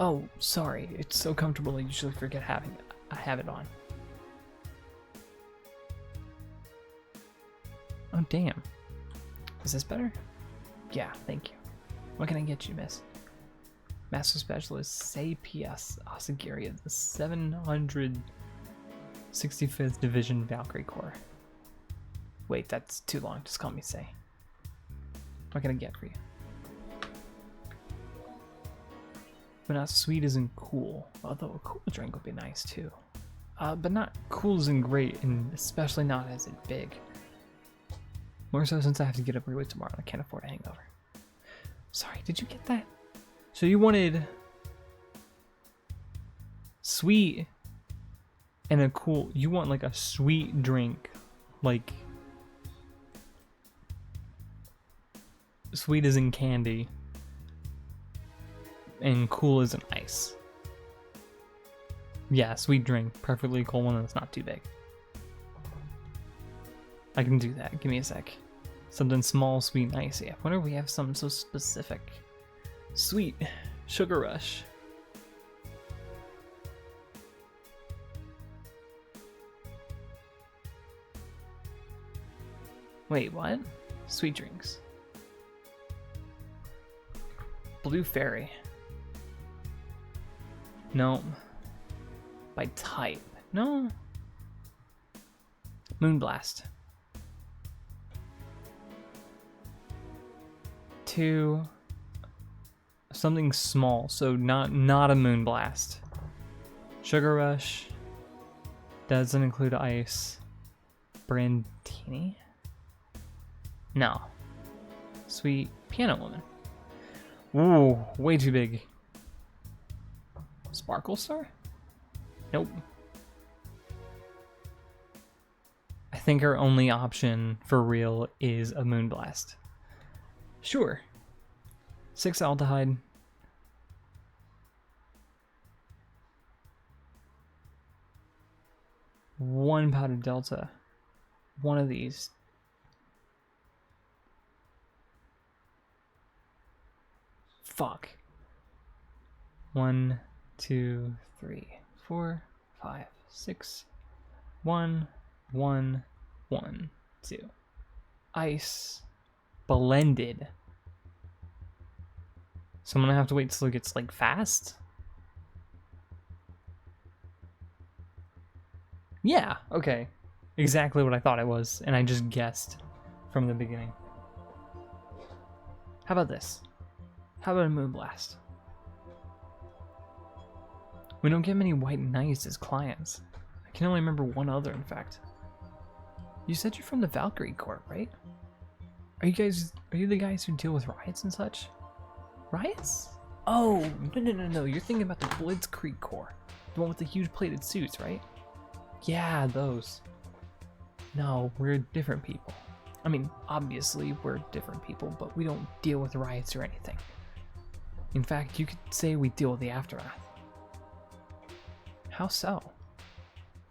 Oh, sorry. It's so comfortable I usually forget having it. I have it on. Oh, damn. Is this better? Yeah, thank you. What can I get you, miss? Master Specialist Say P.S. Asagiri of the 765th Division Valkyrie Corps. Wait, that's too long. Just call me Say. What can I get for you? But not sweet isn't cool, although a cool drink would be nice too. But not cool isn't great, and especially not as it big. More so since I have to get up early tomorrow and I can't afford a hangover. Sorry, did you get that? So you wanted sweet and a cool, you want like a sweet drink, like sweet as in candy. And cool as an ice. Yeah, sweet drink. Preferably a cold one that's not too big. I can do that. Give me a sec. Something small, sweet, and icy. I wonder if we have something so specific. Sweet. Sugar Rush. Wait, what? Sweet drinks. Blue Fairy. No. By type. No. Moonblast. 2. Something small, so not a Moonblast. Sugar Rush. Doesn't include ice. Brandini? No. Sweet Piano Woman. Ooh, way too big. Sparkle Star? Nope. I think our only option for real is a Moonblast. Sure. 6 aldehyde. One powdered delta. One of these. Fuck. 1, 2, 3, 4, 5, 6. 1, 1, 1, 2. Ice. Blended. So I'm gonna have to wait till it gets like fast? Yeah, okay. Exactly what I thought it was, and I just guessed from the beginning. How about this? How about a Moonblast? We don't get many white knights as clients. I can only remember one other, in fact. You said you're from the Valkyrie Corps, right? Are you the guys who deal with riots and such? Riots? Oh, no. You're thinking about the Blitzkrieg Corps. The one with the huge plated suits, right? Yeah, those. No, we're different people. I mean, obviously we're different people, but we don't deal with riots or anything. In fact, you could say we deal with the aftermath. How so?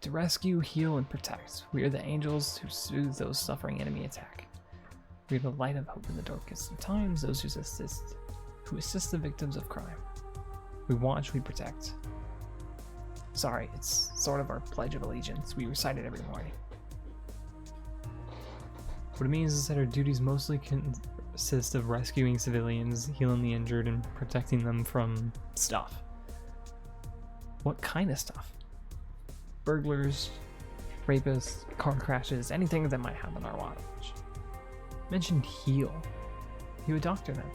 To rescue, heal, and protect. We are the angels who soothe those suffering enemy attack. We are the light of hope in the darkest of times, those who assist the victims of crime. We watch, we protect. Sorry, it's sort of our Pledge of Allegiance. We recite it every morning. What it means is that our duties mostly consist of rescuing civilians, healing the injured, and protecting them from stuff. What kind of stuff? Burglars, rapists, car crashes, anything that might happen on our watch. Mentioned heal. You a doctor then?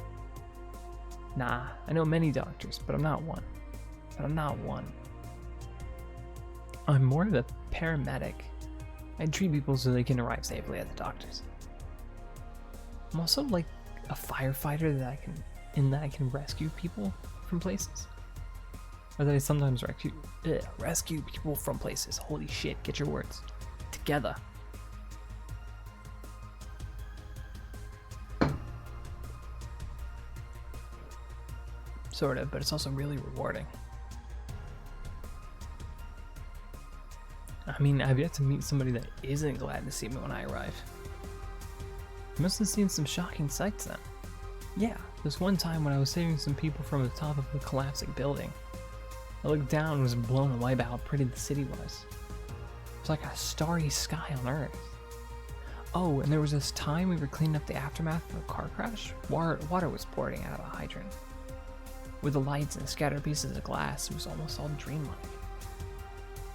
Nah, I know many doctors, but I'm not one. I'm more of a paramedic. I treat people so they can arrive safely at the doctors. I'm also like a firefighter that I can rescue people from places. Or that I sometimes rescue people from places. Holy shit, get your words together. Sort of, but it's also really rewarding. I mean, I've yet to meet somebody that isn't glad to see me when I arrive. You must have seen some shocking sights then. Yeah, this one time when I was saving some people from the top of a collapsing building. I looked down and was blown away by how pretty the city was. It was like a starry sky on Earth. Oh, and there was this time we were cleaning up the aftermath of a car crash. Water was pouring out of a hydrant. With the lights and scattered pieces of glass, it was almost all dreamlike.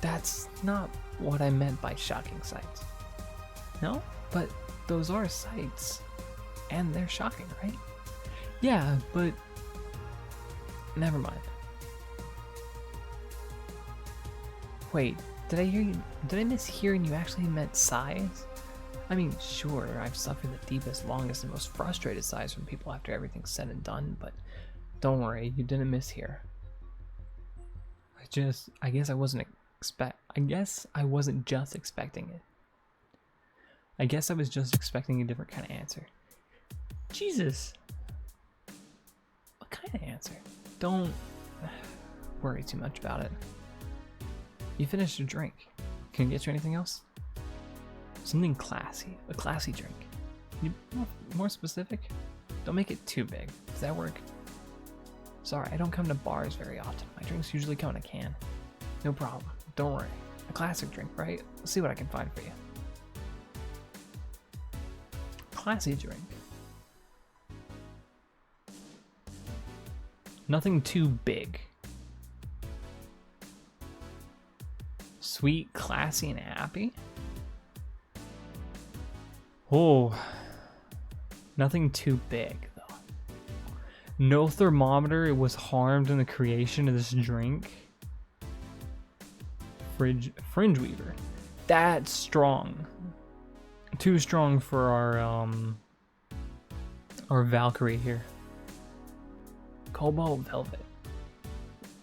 That's not what I meant by shocking sights. No, but those are sights. And they're shocking, right? Yeah, but never mind. Wait, did I miss hearing you actually meant sighs? I mean, sure, I've suffered the deepest, longest, and most frustrated sighs from people after everything's said and done, but don't worry, you didn't mishear. I guess I wasn't just expecting it. I guess I was just expecting a different kind of answer. Jesus. What kind of answer? Don't worry too much about it. You finished your drink. Can I get you anything else? Something classy. A classy drink. Can you be more specific? Don't make it too big. Does that work? Sorry, I don't come to bars very often. My drinks usually come in a can. No problem. Don't worry. A classic drink, right? Let's see what I can find for you. Classy drink. Nothing too big. Sweet, classy, and happy? Oh. Nothing too big, though. No thermometer was harmed in the creation of this drink. Fringe weaver. That's strong. Too strong for our Valkyrie here. Cobalt velvet.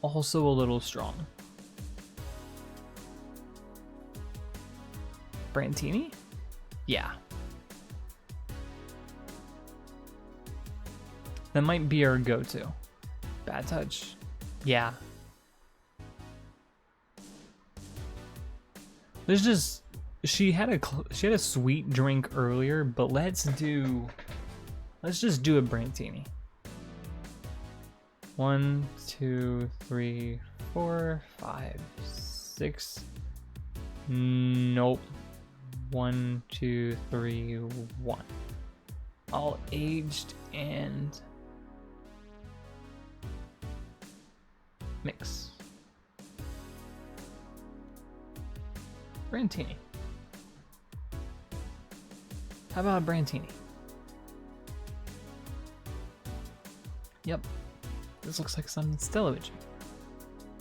Also a little strong. Brantini? Yeah. That might be our go-to. Bad touch. Yeah. There's just she had a sweet drink earlier, but let's just do a Brantini. 1, 2, 3, 4, 5, 6. Nope. 1, 2, 3, 1. All aged and mix. Brantini. How about a Brantini? Yep. This looks like something Stelovich.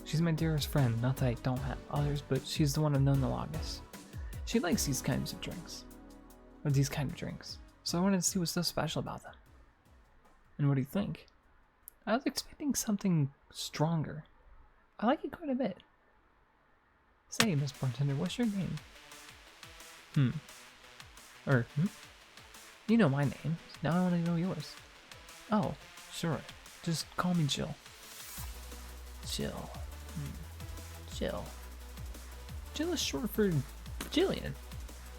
She's my dearest friend. Not that I don't have others, but she's the one I've known the longest. She likes these kinds of drinks. Or these kind of drinks. So I wanted to see what's so special about them. And what do you think? I was expecting something stronger. I like it quite a bit. Say, Miss Bartender, what's your name? You know my name. Now I want to know yours. Oh, sure. Just call me Jill. Jill. Jill. Jill is short for Jillian.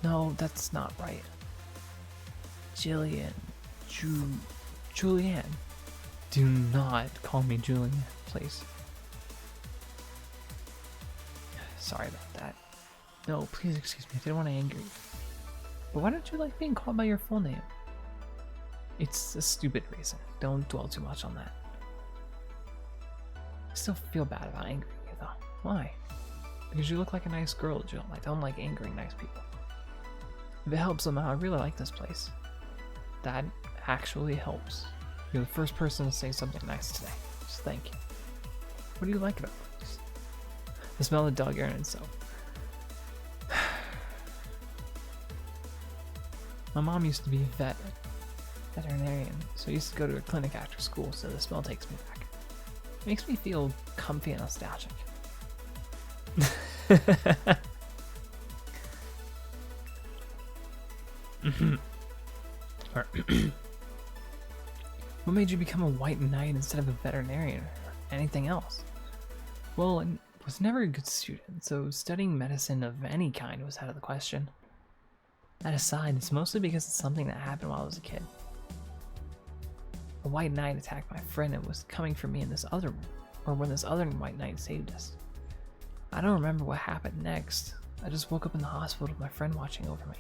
No, that's not right. Jillian. Julianne. Do not call me Julian, please. Sorry about that. No, please excuse me. I didn't want to anger you. But why don't you like being called by your full name? It's a stupid reason. Don't dwell too much on that. I still feel bad about angering you, though. Why? Because you look like a nice girl, Jill. I don't like angering nice people. If it helps somehow, I really like this place. That actually helps. You're the first person to say something nice today. Just thank you. What do you like about the place? The smell of dog urine and soap. My mom used to be a veterinarian, so I used to go to her clinic after school, so the smell takes me back. It makes me feel comfy and nostalgic. What made you become a white knight instead of a veterinarian or anything else? Well, I was never a good student, so studying medicine of any kind was out of the question. That aside, it's mostly because it's something that happened while I was a kid. A white knight attacked my friend and was coming for me in this other room, or when this other white knight saved us. I don't remember what happened next. I just woke up in the hospital with my friend watching over me.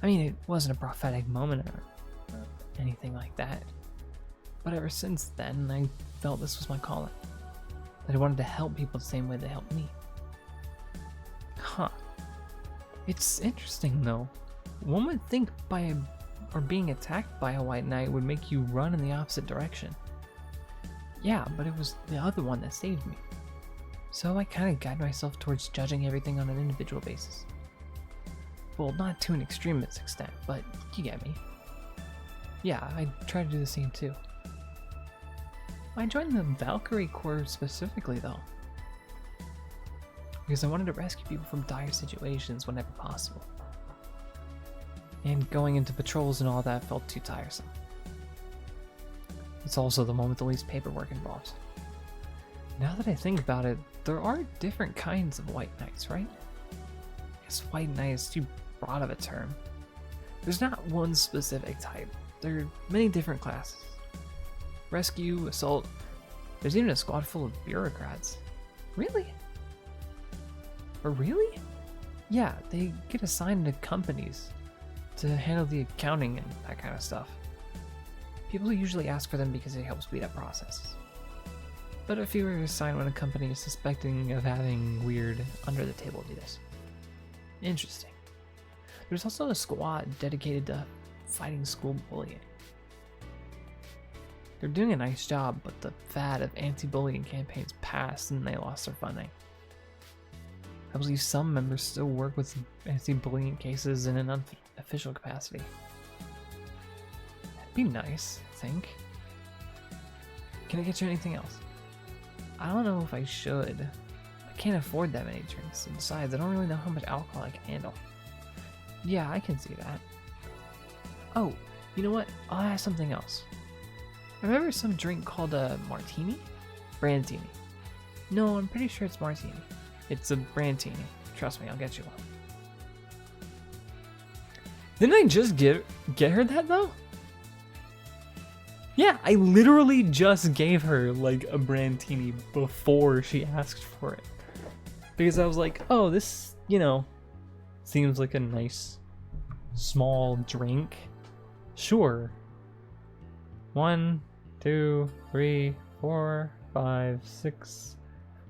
I mean, it wasn't a prophetic moment or anything like that. But ever since then, I felt this was my calling. That I wanted to help people the same way they helped me. Huh. It's interesting though. One would think being attacked by a white knight would make you run in the opposite direction. Yeah, but it was the other one that saved me. So I kind of guide myself towards judging everything on an individual basis. Well, not to an extremist extent, but you get me. Yeah, I try to do the same too. I joined the Valkyrie Corps specifically though, because I wanted to rescue people from dire situations whenever possible. And going into patrols and all that felt too tiresome. It's also the one with the least paperwork involved. Now that I think about it, there are different kinds of white knights, right? I guess white knight is too broad of a term. There's not one specific type. There are many different classes. Rescue, assault, there's even a squad full of bureaucrats. Really? Or really? Yeah, they get assigned to companies to handle the accounting and that kind of stuff. People usually ask for them because they help speed up processes. But a few are assigned when a company is suspecting of having weird under-the-table deals. Interesting. There's also a squad dedicated to fighting school bullying. They're doing a nice job, but the fad of anti-bullying campaigns passed and they lost their funding. I believe some members still work with anti-bullying cases in an unofficial capacity. That'd be nice, I think. Can I get you anything else? I don't know if I should. I can't afford that many drinks, and besides, I don't really know how much alcohol I can handle. Yeah, I can see that. Oh, you know what? I'll ask something else. Remember some drink called a martini? Brandtini. No, I'm pretty sure it's martini. It's a Brandtini. Trust me, I'll get you one. Didn't I just get her that though? Yeah, I literally just gave her like a Brandtini before she asked for it. Because I was like, oh, this, you know, seems like a nice small drink. Sure. 1, 2, 3, 4, 5, 6.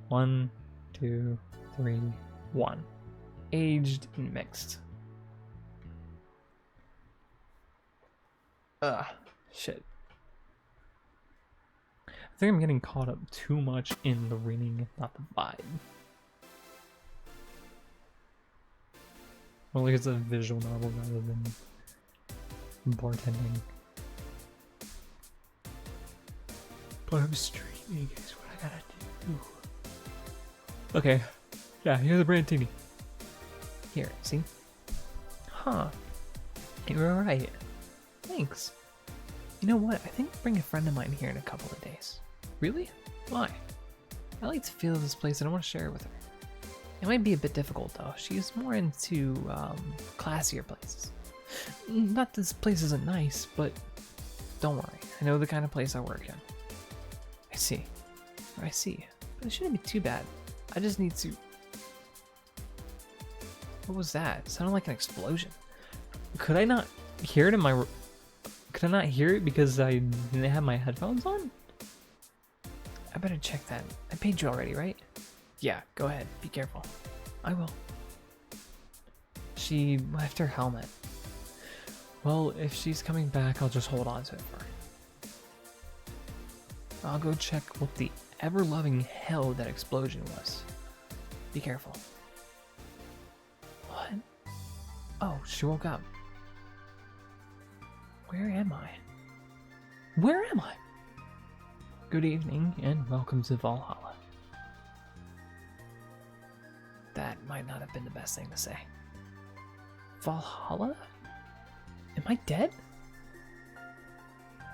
1, 2, 3, 1. Aged and mixed. Shit. I think I'm getting caught up too much in the reading, not the vibe. Or like it's a visual novel rather than bartending. But I'm streaming is what I gotta do. Okay. Yeah, here's the Brandtini. Here, see? Huh. You're alright. Thanks. You know what? I think I'll bring a friend of mine here in a couple of days. Really? Why? I like to feel this place and I want to share it with her. It might be a bit difficult though. She's more into classier places. Not that this place isn't nice, but don't worry. I know the kind of place I work in. I see. But it shouldn't be too bad. I just need to... What was that? It sounded like an explosion. Could I not hear it in my... Could I not hear it because I didn't have my headphones on? I better check that. I paid you already, right? Yeah, go ahead. Be careful. I will. She left her helmet. Well, if she's coming back, I'll just hold on to it for her. I'll go check what the ever-loving hell that explosion was. Be careful. What? Oh, she woke up. Where am I? Where am I? Good evening and welcome to Valhalla. That might not have been the best thing to say. Valhalla? Am I dead?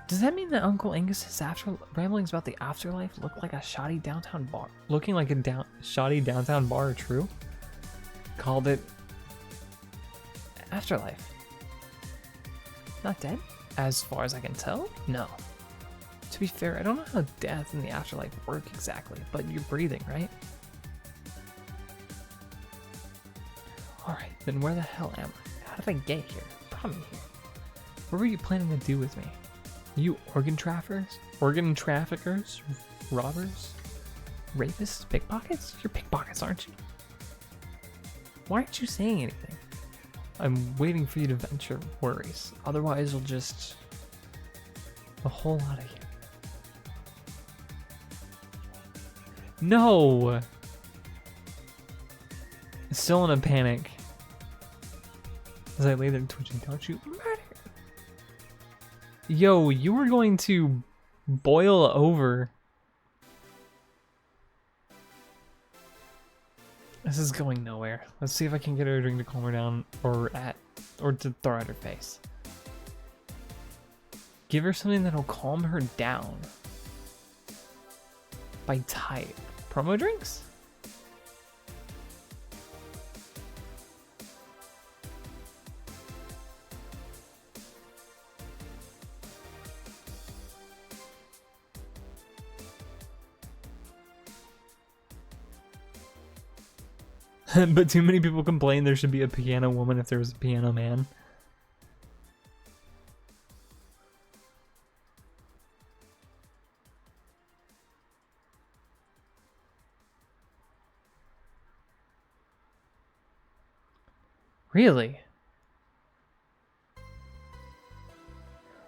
Does that mean that Uncle Angus's ramblings about the afterlife look like a shoddy downtown bar? Looking like a shoddy downtown bar are true? Called it afterlife. Not dead? As far as I can tell, no. To be fair, I don't know how death and the afterlife work exactly, but you're breathing, right? Alright, then where the hell am I? How did I get here? Brought me here. What were you planning to do with me? You organ traffickers? Organ traffickers? Robbers? Rapists? Pickpockets? You're pickpockets, aren't you? Why aren't you saying anything? I'm waiting for you to vent your worries. Otherwise, we'll just... a whole lot of you. No! Still in a panic. As I lay there twitching, don't you murder! Yo, you were going to boil over. This is going nowhere. Let's see if I can get her a drink to calm her down, or to throw at her face. Give her something that'll calm her down. By type. Promo drinks? But too many people complain there should be a piano woman if there was a piano man. Really?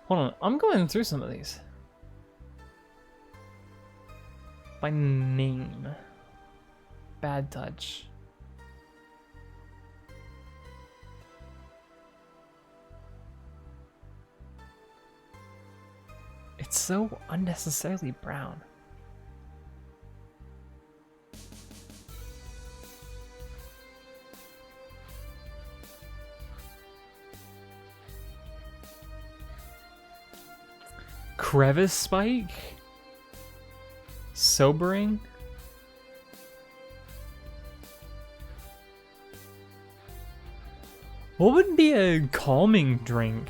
Hold on, I'm going through some of these. By name. Bad touch. It's so unnecessarily brown. Crevice spike? Sobering? What would be a calming drink?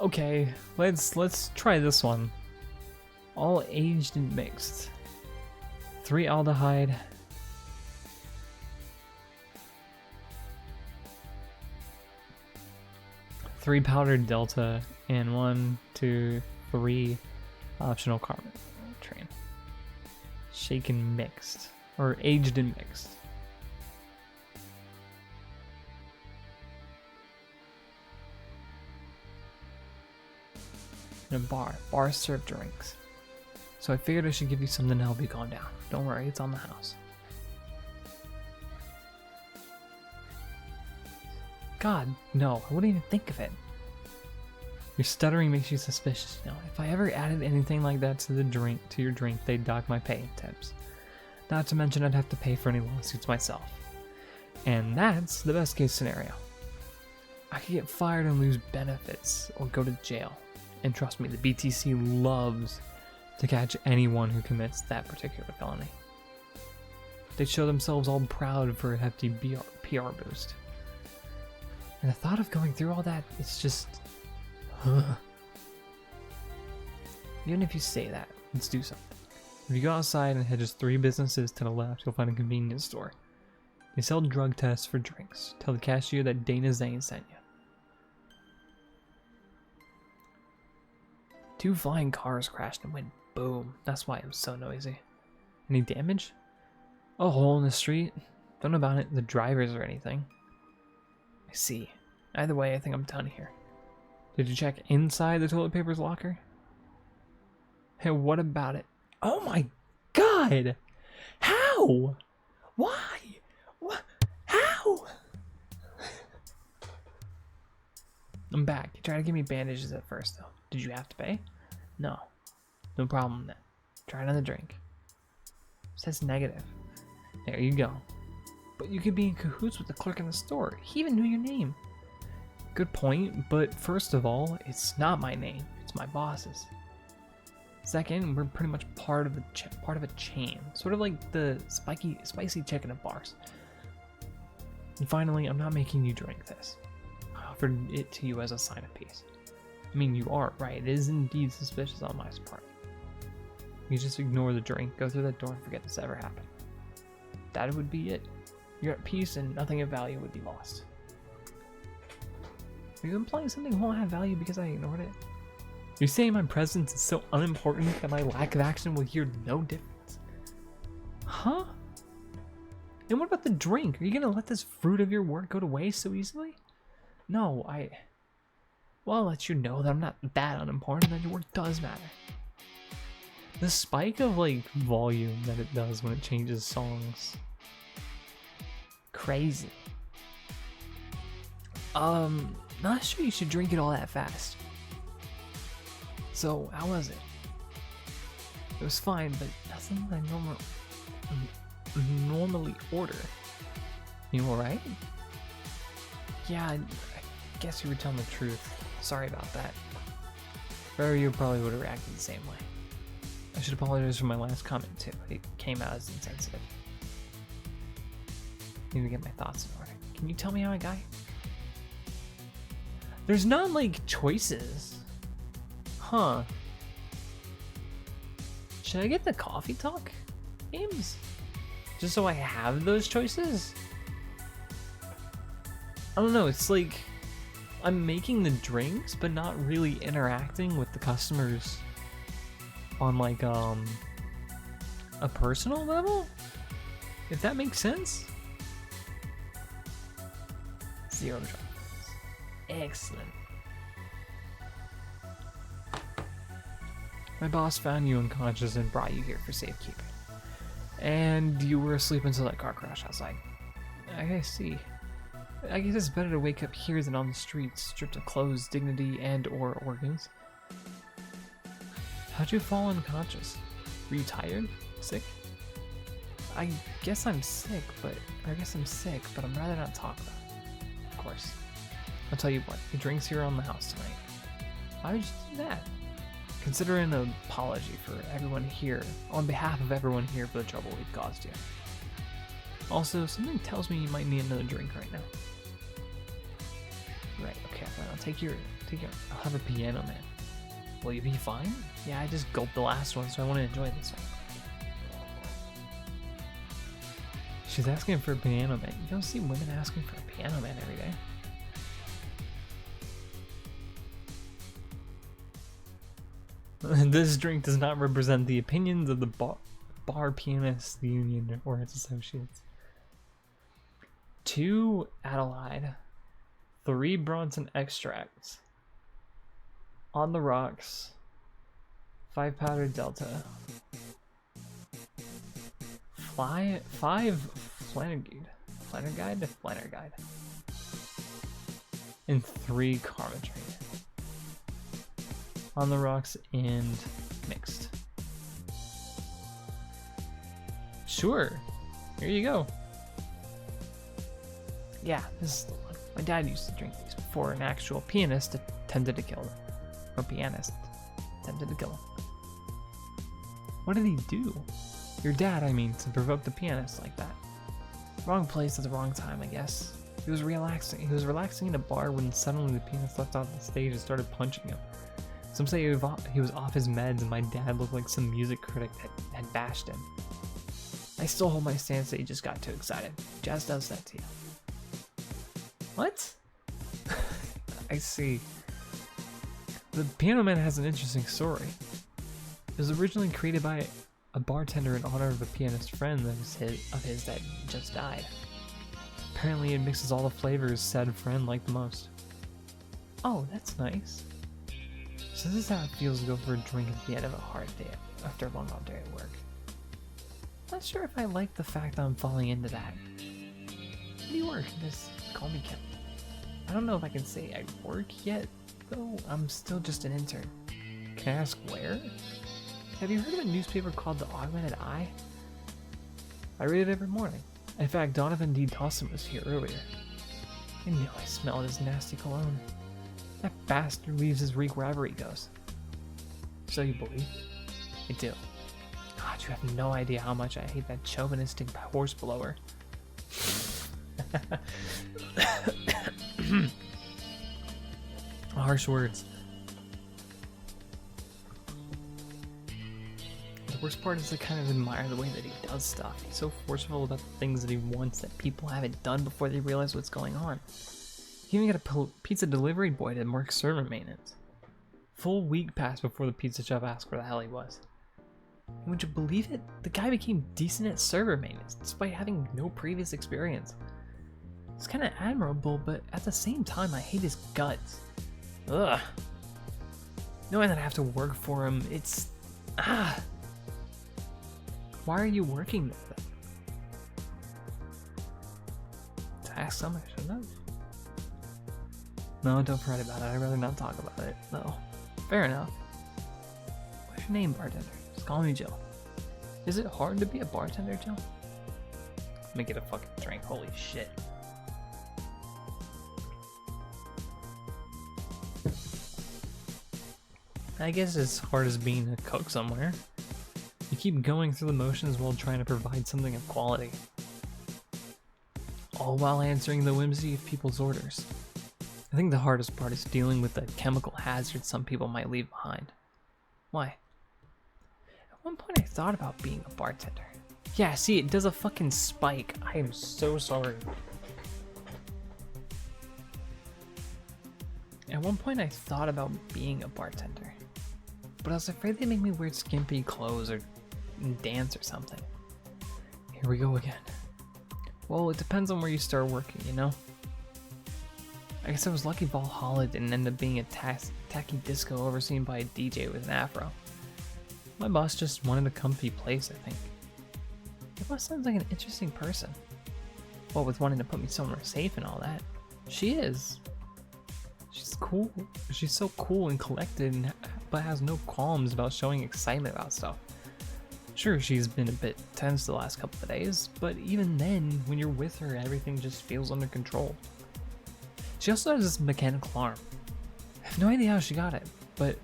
Okay, let's try this one. All aged and mixed. 3 aldehyde. 3 powdered delta and 1, 2, 3 optional carbon train. Shaken mixed or aged and mixed. In a bar. Bars serve drinks. So I figured I should give you something to help you calm down. Don't worry, it's on the house. God, no, I wouldn't even think of it. Your stuttering makes you suspicious. You know, if I ever added anything like that to your drink, they'd dock my pay tips. Not to mention I'd have to pay for any lawsuits myself. And that's the best case scenario. I could get fired and lose benefits, or go to jail. And trust me, the BTC loves to catch anyone who commits that particular felony. They show themselves all proud for a hefty PR boost. And the thought of going through all that, it's just... Even if you say that, let's do something. If you go outside and head just 3 businesses to the left, you'll find a convenience store. They sell drug tests for drinks. Tell the cashier that Dana Zane sent you. 2 flying cars crashed and went boom. That's why it was so noisy. Any damage? A hole in the street. Don't know about it, the drivers or anything. I see. Either way, I think I'm done here. Did you check inside the toilet paper's locker? Hey, what about it? Oh my god! How? Why? What? How? I'm back. You tried to give me bandages at first, though. Did you have to pay? No. No problem then. Try another drink. It says negative. There you go. But you could be in cahoots with the clerk in the store. He even knew your name. Good point, but first of all, it's not my name. It's my boss's. Second, we're pretty much part of a chain. Sort of like the spicy chicken at bars. And finally, I'm not making you drink this. I offered it to you as a sign of peace. I mean, you are right. It is indeed suspicious on my part. You just ignore the drink, go through that door, and forget this ever happened. That would be it. You're at peace, and nothing of value would be lost. Are you implying something won't have value because I ignored it? You're saying my presence is so unimportant that my lack of action will hear no difference? Huh? And what about the drink? Are you gonna let this fruit of your work go to waste so easily? No, well, I'll let you know that I'm not that unimportant, that your work does matter. The spike of, like, volume that it does when it changes songs. Crazy. Not sure you should drink it all that fast. So, how was it? It was fine, but nothing I normally order. You alright? Yeah, I guess you were telling the truth. Sorry about that. Or you probably would have reacted the same way. I should apologize for my last comment too. It came out as insensitive. Need to get my thoughts in order. Can you tell me how I got here? There's not like choices. Huh. Should I get the coffee talk games? Just so I have those choices? I don't know, it's like I'm making the drinks but not really interacting with the customers on like a personal level? If that makes sense? 0 chocolates. Excellent. My boss found you unconscious and brought you here for safekeeping. And you were asleep until that car crash outside. I see. I guess it's better to wake up here than on the streets, stripped of clothes, dignity, and or organs. How'd you fall unconscious? Were you tired? Sick? I guess I'm sick, but I'm rather not talk about it. Of course. I'll tell you what, the drink's here on the house tonight. Why would you do that? Consider an apology for everyone here, on behalf of everyone here for the trouble we've caused you. Also, something tells me you might need another drink right now. Right, okay, fine. I'll have a piano man. Will you be fine? Yeah, I just gulped the last one, so I want to enjoy this one. She's asking for a piano man. You don't see women asking for a piano man every day. This drink does not represent the opinions of the Bar Pianists Union or its associates. 2 Adelaide, 3 Bronson extracts, on the rocks, 5 powdered Delta, 5 Flannerguide, and 3 Carmatrine. On the rocks and mixed. Sure, here you go. Yeah, this is the one. My dad used to drink these before an actual pianist attempted to kill him. Or pianist attempted to kill him. What did he do? Your dad, I mean, to provoke the pianist like that. Wrong place at the wrong time, I guess. He was relaxing in a bar when suddenly the pianist left off the stage and started punching him. Some say he was off his meds and my dad looked like some music critic that had bashed him. I still hold my stance that he just got too excited. Jazz does that to you. What? I see. The Piano Man has an interesting story. It was originally created by a bartender in honor of a pianist friend of his that just died. Apparently it mixes all the flavors said friend liked the most. Oh, that's nice. So this is how it feels to go for a drink at the end of a hard day after a long day at work. Not sure if I like the fact that I'm falling into that. Where do you work? Just call me Kim. I don't know if I can say I work yet, though I'm still just an intern. Can I ask where? Have you heard of a newspaper called The Augmented Eye? I read it every morning. In fact, Donovan D. Dawson was here earlier. I knew I smelled his nasty cologne. That bastard leaves his reek wherever he goes. So you believe? I do. God, you have no idea how much I hate that chauvinistic horse blower. Harsh words. The worst part is I kind of admire the way that he does stuff. He's so forceful about the things that he wants that people haven't done before they realize what's going on. He even got a pizza delivery boy to work server maintenance. Full week passed before the pizza chef asked where the hell he was. And would you believe it? The guy became decent at server maintenance despite having no previous experience. It's kind of admirable, but at the same time I hate his guts. Ugh. Knowing that I have to work for him, it's... Why are you working there then? To ask someone, I should know. No, don't fret about it. I'd rather not talk about it. No. Fair enough. What's your name, bartender? Just call me Jill. Is it hard to be a bartender, Jill? Let me get a fucking drink. Holy shit. I guess it's hard as being a cook somewhere. keep going through the motions while trying to provide something of quality. All while answering the whimsy of people's orders. I think the hardest part is dealing with the chemical hazards some people might leave behind. Why? At one point I thought about being a bartender. Yeah, see, it does a fucking spike. I am so sorry. At one point I thought about being a bartender, but I was afraid they'd make me wear skimpy clothes or dance or something. Here we go again. Well, it depends on where you start working, you know? I guess I was lucky Va-11 didn't end up being a tacky disco overseen by a DJ with an afro. My boss just wanted a comfy place, I think. Your boss sounds like an interesting person. Well, with wanting to put me somewhere safe and all that. She is. She's cool. She's so cool and collected, but has no qualms about showing excitement about stuff. Sure, she's been a bit tense the last couple of days, but even then, when you're with her, everything just feels under control. She also has this mechanical arm. I have no idea how she got it, but...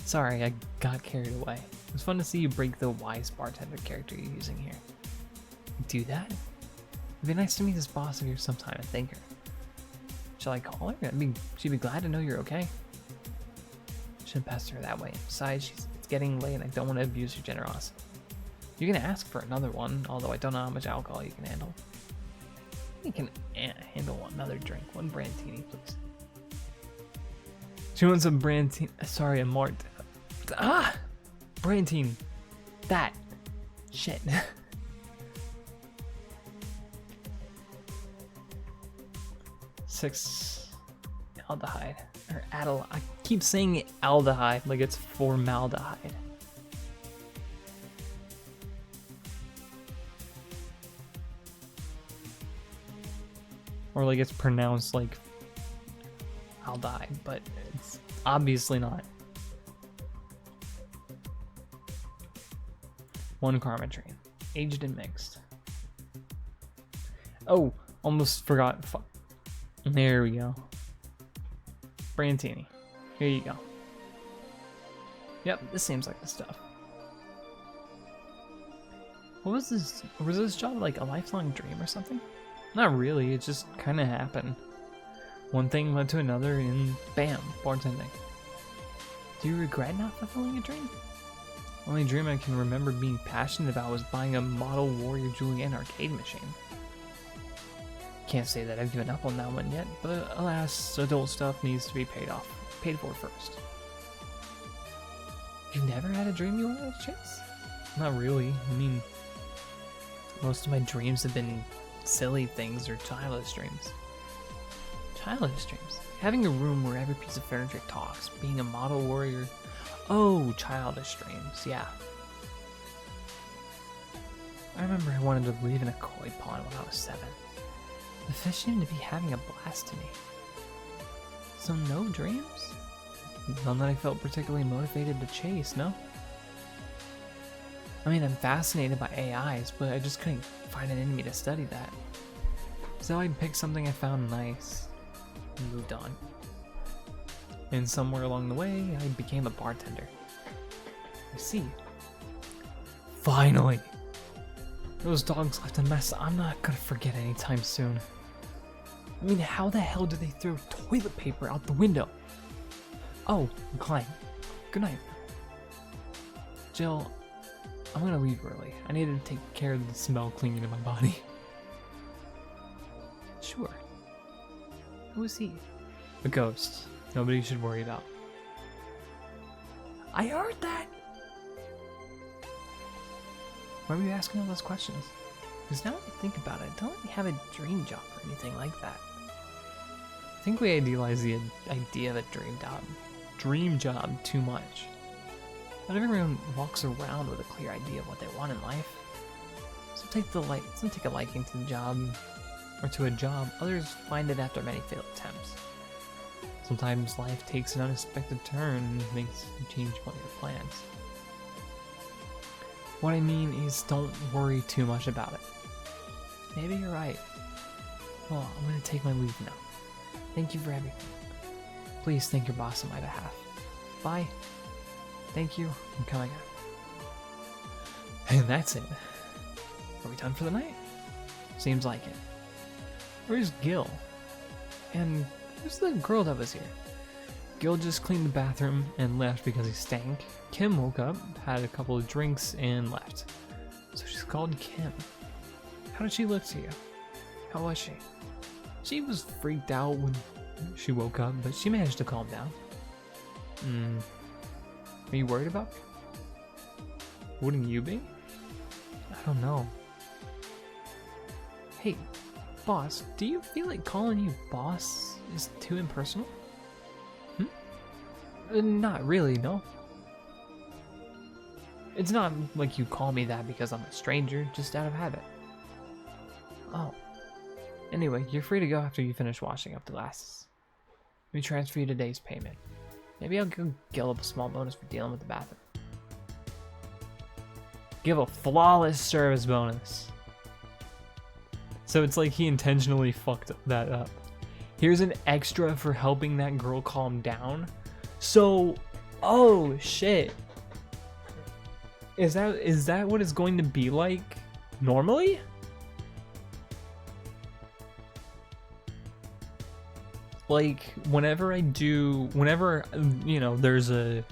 Sorry, I got carried away. It was fun to see you break the wise bartender character you're using here. Do that? It'd be nice to meet this boss of yours sometime and thank her. Shall I call her? She'd be glad to know you're okay. Shouldn't pester her that way. Besides, it's getting late and I don't want to abuse your generosity. You're gonna ask for another one, although I don't know how much alcohol you can handle. You can handle another drink. One Brandtini, please. She wants a Brandtini. Sorry, a Mart. Ah! Brandtini. That. Shit. Six aldehyde. Or adel. I keep saying aldehyde like it's formaldehyde. Or like it's pronounced like aldehyde, but it's obviously not. One Carmetrine. Aged and mixed. Oh, almost forgot. Fuck. There we go. Brandtini. Here you go. Yep, this seems like the stuff. What was this? Was this job like a lifelong dream or something? Not really, it just kind of happened. One thing led to another and bam, bartending. Do you regret not fulfilling a dream? The only dream I can remember being passionate about was buying a model Warrior Julienne arcade machine. Can't say that I've given up on that one yet, but alas, adult stuff needs to be paid for first. You've never had a dream you wanted to chase? Not really. I mean, most of my dreams have been silly things or childish dreams. Childish dreams? Having a room where every piece of furniture talks, being a model warrior. Oh, childish dreams, yeah. I remember I wanted to live in a koi pond when I was 7. The fish seemed to be having a blast to me. So no dreams? None that I felt particularly motivated to chase, no? I mean, I'm fascinated by AIs, but I just couldn't find it in me to study that. So I'd pick something I found nice and moved on. And somewhere along the way, I became a bartender. I see. Finally! Those dogs left a mess I'm not gonna forget anytime soon. I mean, how the hell did they throw toilet paper out the window? Oh, I'm Klein. Good night. Jill, I'm gonna leave early. I need to take care of the smell clinging to my body. Sure. Who is he? A ghost. Nobody should worry about. I heard that! Why were you asking all those questions? Because now that I think about it, I don't really have a dream job or anything like that. I think we idealize the idea of a dream job too much. Not everyone walks around with a clear idea of what they want in life. Some take a liking to the job or to a job, others find it after many failed attempts. Sometimes life takes an unexpected turn and makes you change one of your plans. What I mean is, don't worry too much about it. Maybe you're right. Well, I'm gonna take my leave now. Thank you for everything. Please thank your boss on my behalf. Bye. Thank you. I'm coming out. And that's it. Are we done for the night? Seems like it. Where's Gil? And who's the girl that was here? Gil just cleaned the bathroom and left because he stank. Kim woke up, had a couple of drinks, and left. So she's called Kim. How did she look to you? How was she? She was freaked out when she woke up, but she managed to calm down. Are you worried about me? Wouldn't you be? I don't know. Hey, boss, do you feel like calling you boss is too impersonal? Not really, no. It's not like you call me that because I'm a stranger, just out of habit. Oh. Anyway, you're free to go after you finish washing up the glasses. Let me transfer you today's payment. Maybe I'll give Gil a small bonus for dealing with the bathroom. Give a flawless service bonus. So it's like he intentionally fucked that up. Here's an extra for helping that girl calm down. So, oh shit. Is that what it's going to be like normally? Like whenever there's a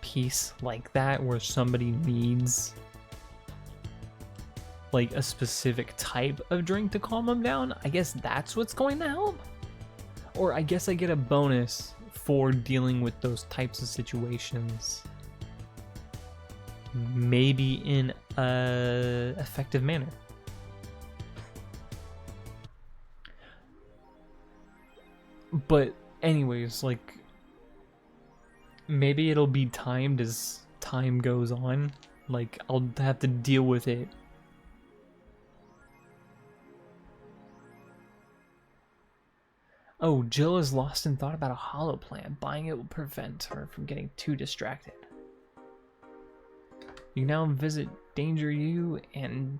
piece like that where somebody needs like a specific type of drink to calm them down, I guess that's what's going to help. Or I guess I get a bonus for dealing with those types of situations, maybe in a effective manner. But anyways, like maybe it'll be timed as time goes on. Like I'll have to deal with it. Oh, Jill is lost in thought about a hollow plant. Buying it will prevent her from getting too distracted. You can now visit Danger U and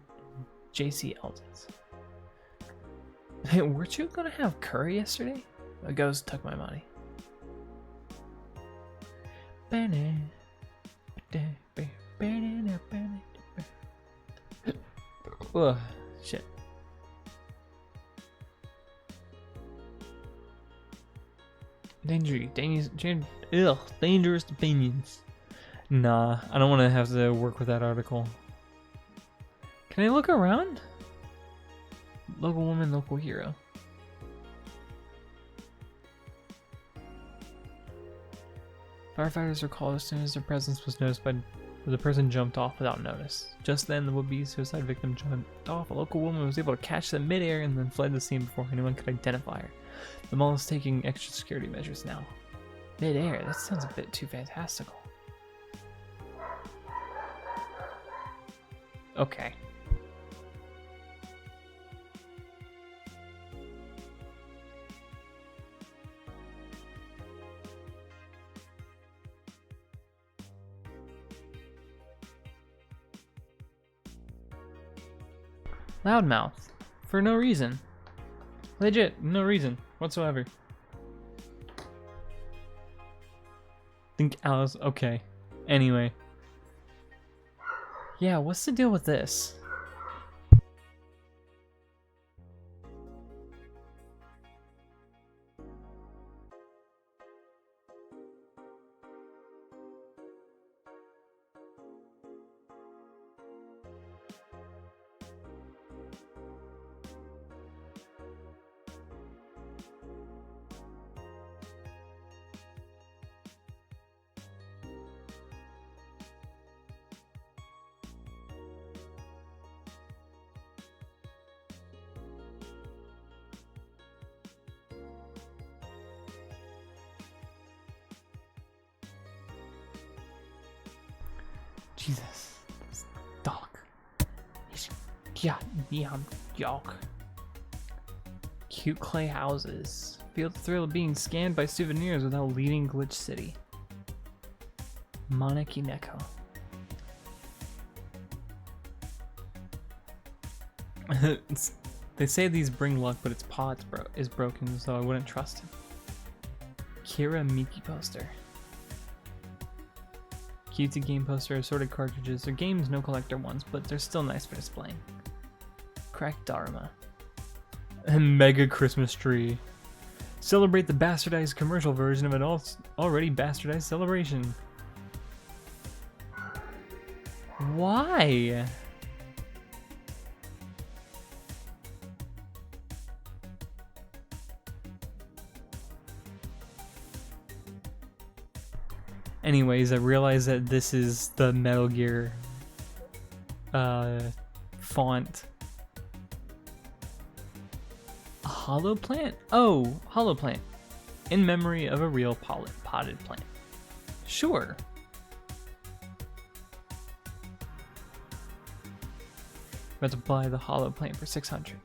JC Eldon's. Hey, weren't you gonna have curry yesterday? A ghost took my money. Ugh, shit. Dangerous opinions. Nah, I don't want to have to work with that article. Can I look around? Local woman, local hero. Firefighters were called as soon as their presence was noticed, but the person jumped off without notice. Just then, the would-be suicide victim jumped off. A local woman was able to catch them midair and then fled the scene before anyone could identify her. The mall is taking extra security measures now. Midair? That sounds a bit too fantastical. Okay. Loudmouth. For no reason. Legit, no reason whatsoever. Think Alice. Okay. Anyway. Yeah, what's the deal with this? Jesus, this dog. He's goddamn dog. Cute clay houses. Feel the thrill of being scanned by souvenirs without leaving Glitch City. Monarchy Neko. They say these bring luck, but its paw is broken, so I wouldn't trust him. Kira Miki poster. Cutesy game poster, assorted cartridges. They're games no collector ones, but they're still nice for displaying. Cracked Dharma. And Mega Christmas Tree. Celebrate the bastardized commercial version of an already bastardized celebration. Why? Anyways, I realize that this is the Metal Gear font. A hollow plant? Oh, hollow plant. In memory of a real potted plant. Sure. About to buy the hollow plant for 600.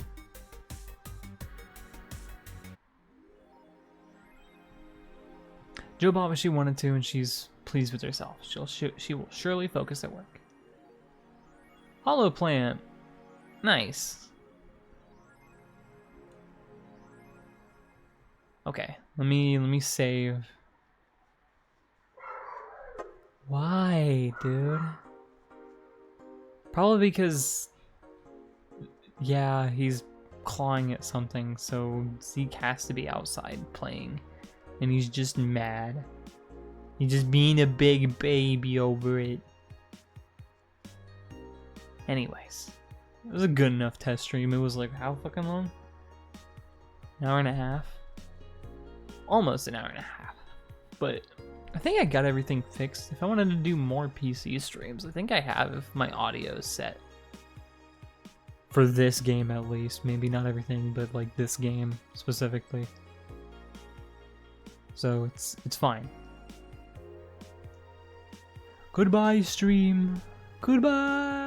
Joe bought what she wanted to, and she's pleased with herself. She will surely focus at work. Hollow plant, nice. Okay, let me save. Why, dude? Probably because, yeah, he's clawing at something, so Zeke has to be outside playing. And he's just mad. He's just being a big baby over it. Anyways, it was a good enough test stream. It was like, how fucking long? An hour and a half? Almost an hour and a half. But I think I got everything fixed. If I wanted to do more PC streams, I think I have my audio set. For this game at least. Maybe not everything, but like this game specifically. So it's fine. Goodbye, stream. Goodbye.